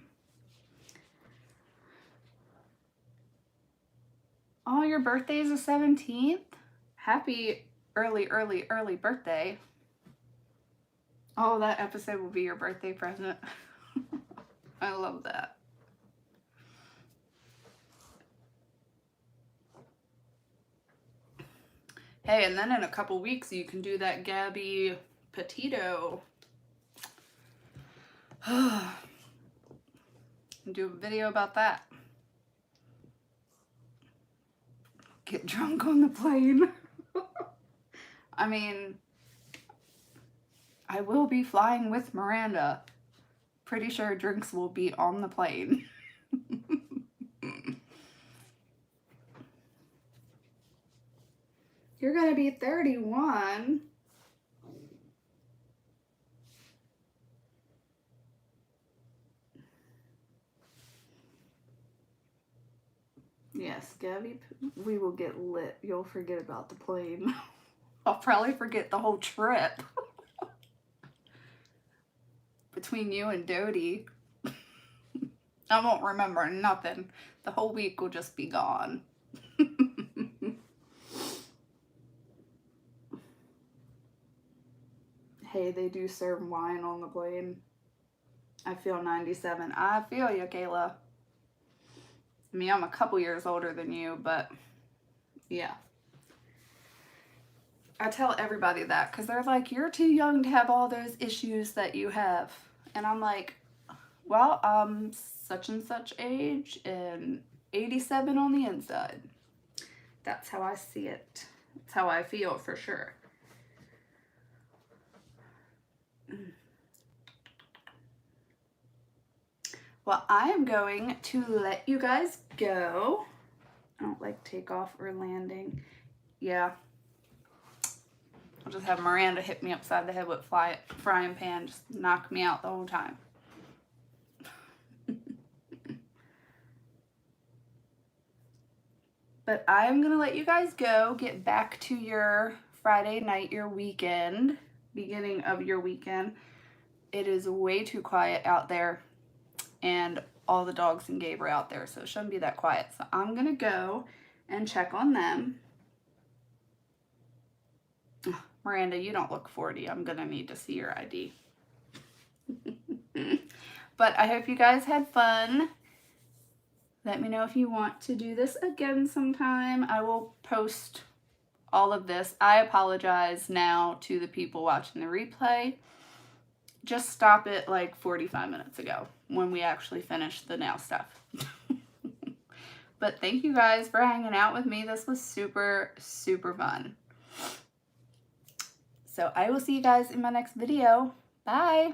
Oh, your birthday's the 17th? Happy early birthday. Oh, that episode will be your birthday present. I love that. Hey, and then in a couple weeks you can do that Gabby Petito. Do a video about that. Get drunk on the plane. I mean, I will be flying with Miranda. Pretty sure drinks will be on the plane. You're gonna be 31. Yes, Gabby, we will get lit. You'll forget about the plane. I'll probably forget the whole trip. Between you and Dodie. I won't remember nothing. The whole week will just be gone. Hey, they do serve wine on the plane. I feel 97. I feel you, Kayla. I mean, I'm a couple years older than you, but yeah. I tell everybody that because they're like, you're too young to have all those issues that you have. And I'm like, well, I'm such and such age and 87 on the inside. That's how I see it. That's how I feel for sure. Well, I am going to let you guys go. I don't like takeoff or landing. Yeah. I'll just have Miranda hit me upside the head with frying pan, just knock me out the whole time. But I'm going to let you guys go, get back to your Friday night, your weekend, beginning of your weekend. It is way too quiet out there, and all the dogs and Gabe are out there, so it shouldn't be that quiet. So I'm going to go and check on them. Miranda, you don't look 40. I'm going to need to see your ID. But I hope you guys had fun. Let me know if you want to do this again sometime. I will post all of this. I apologize now to the people watching the replay. Just stop it like 45 minutes ago when we actually finished the nail stuff. But thank you guys for hanging out with me. This was super, super fun. So I will see you guys in my next video. Bye.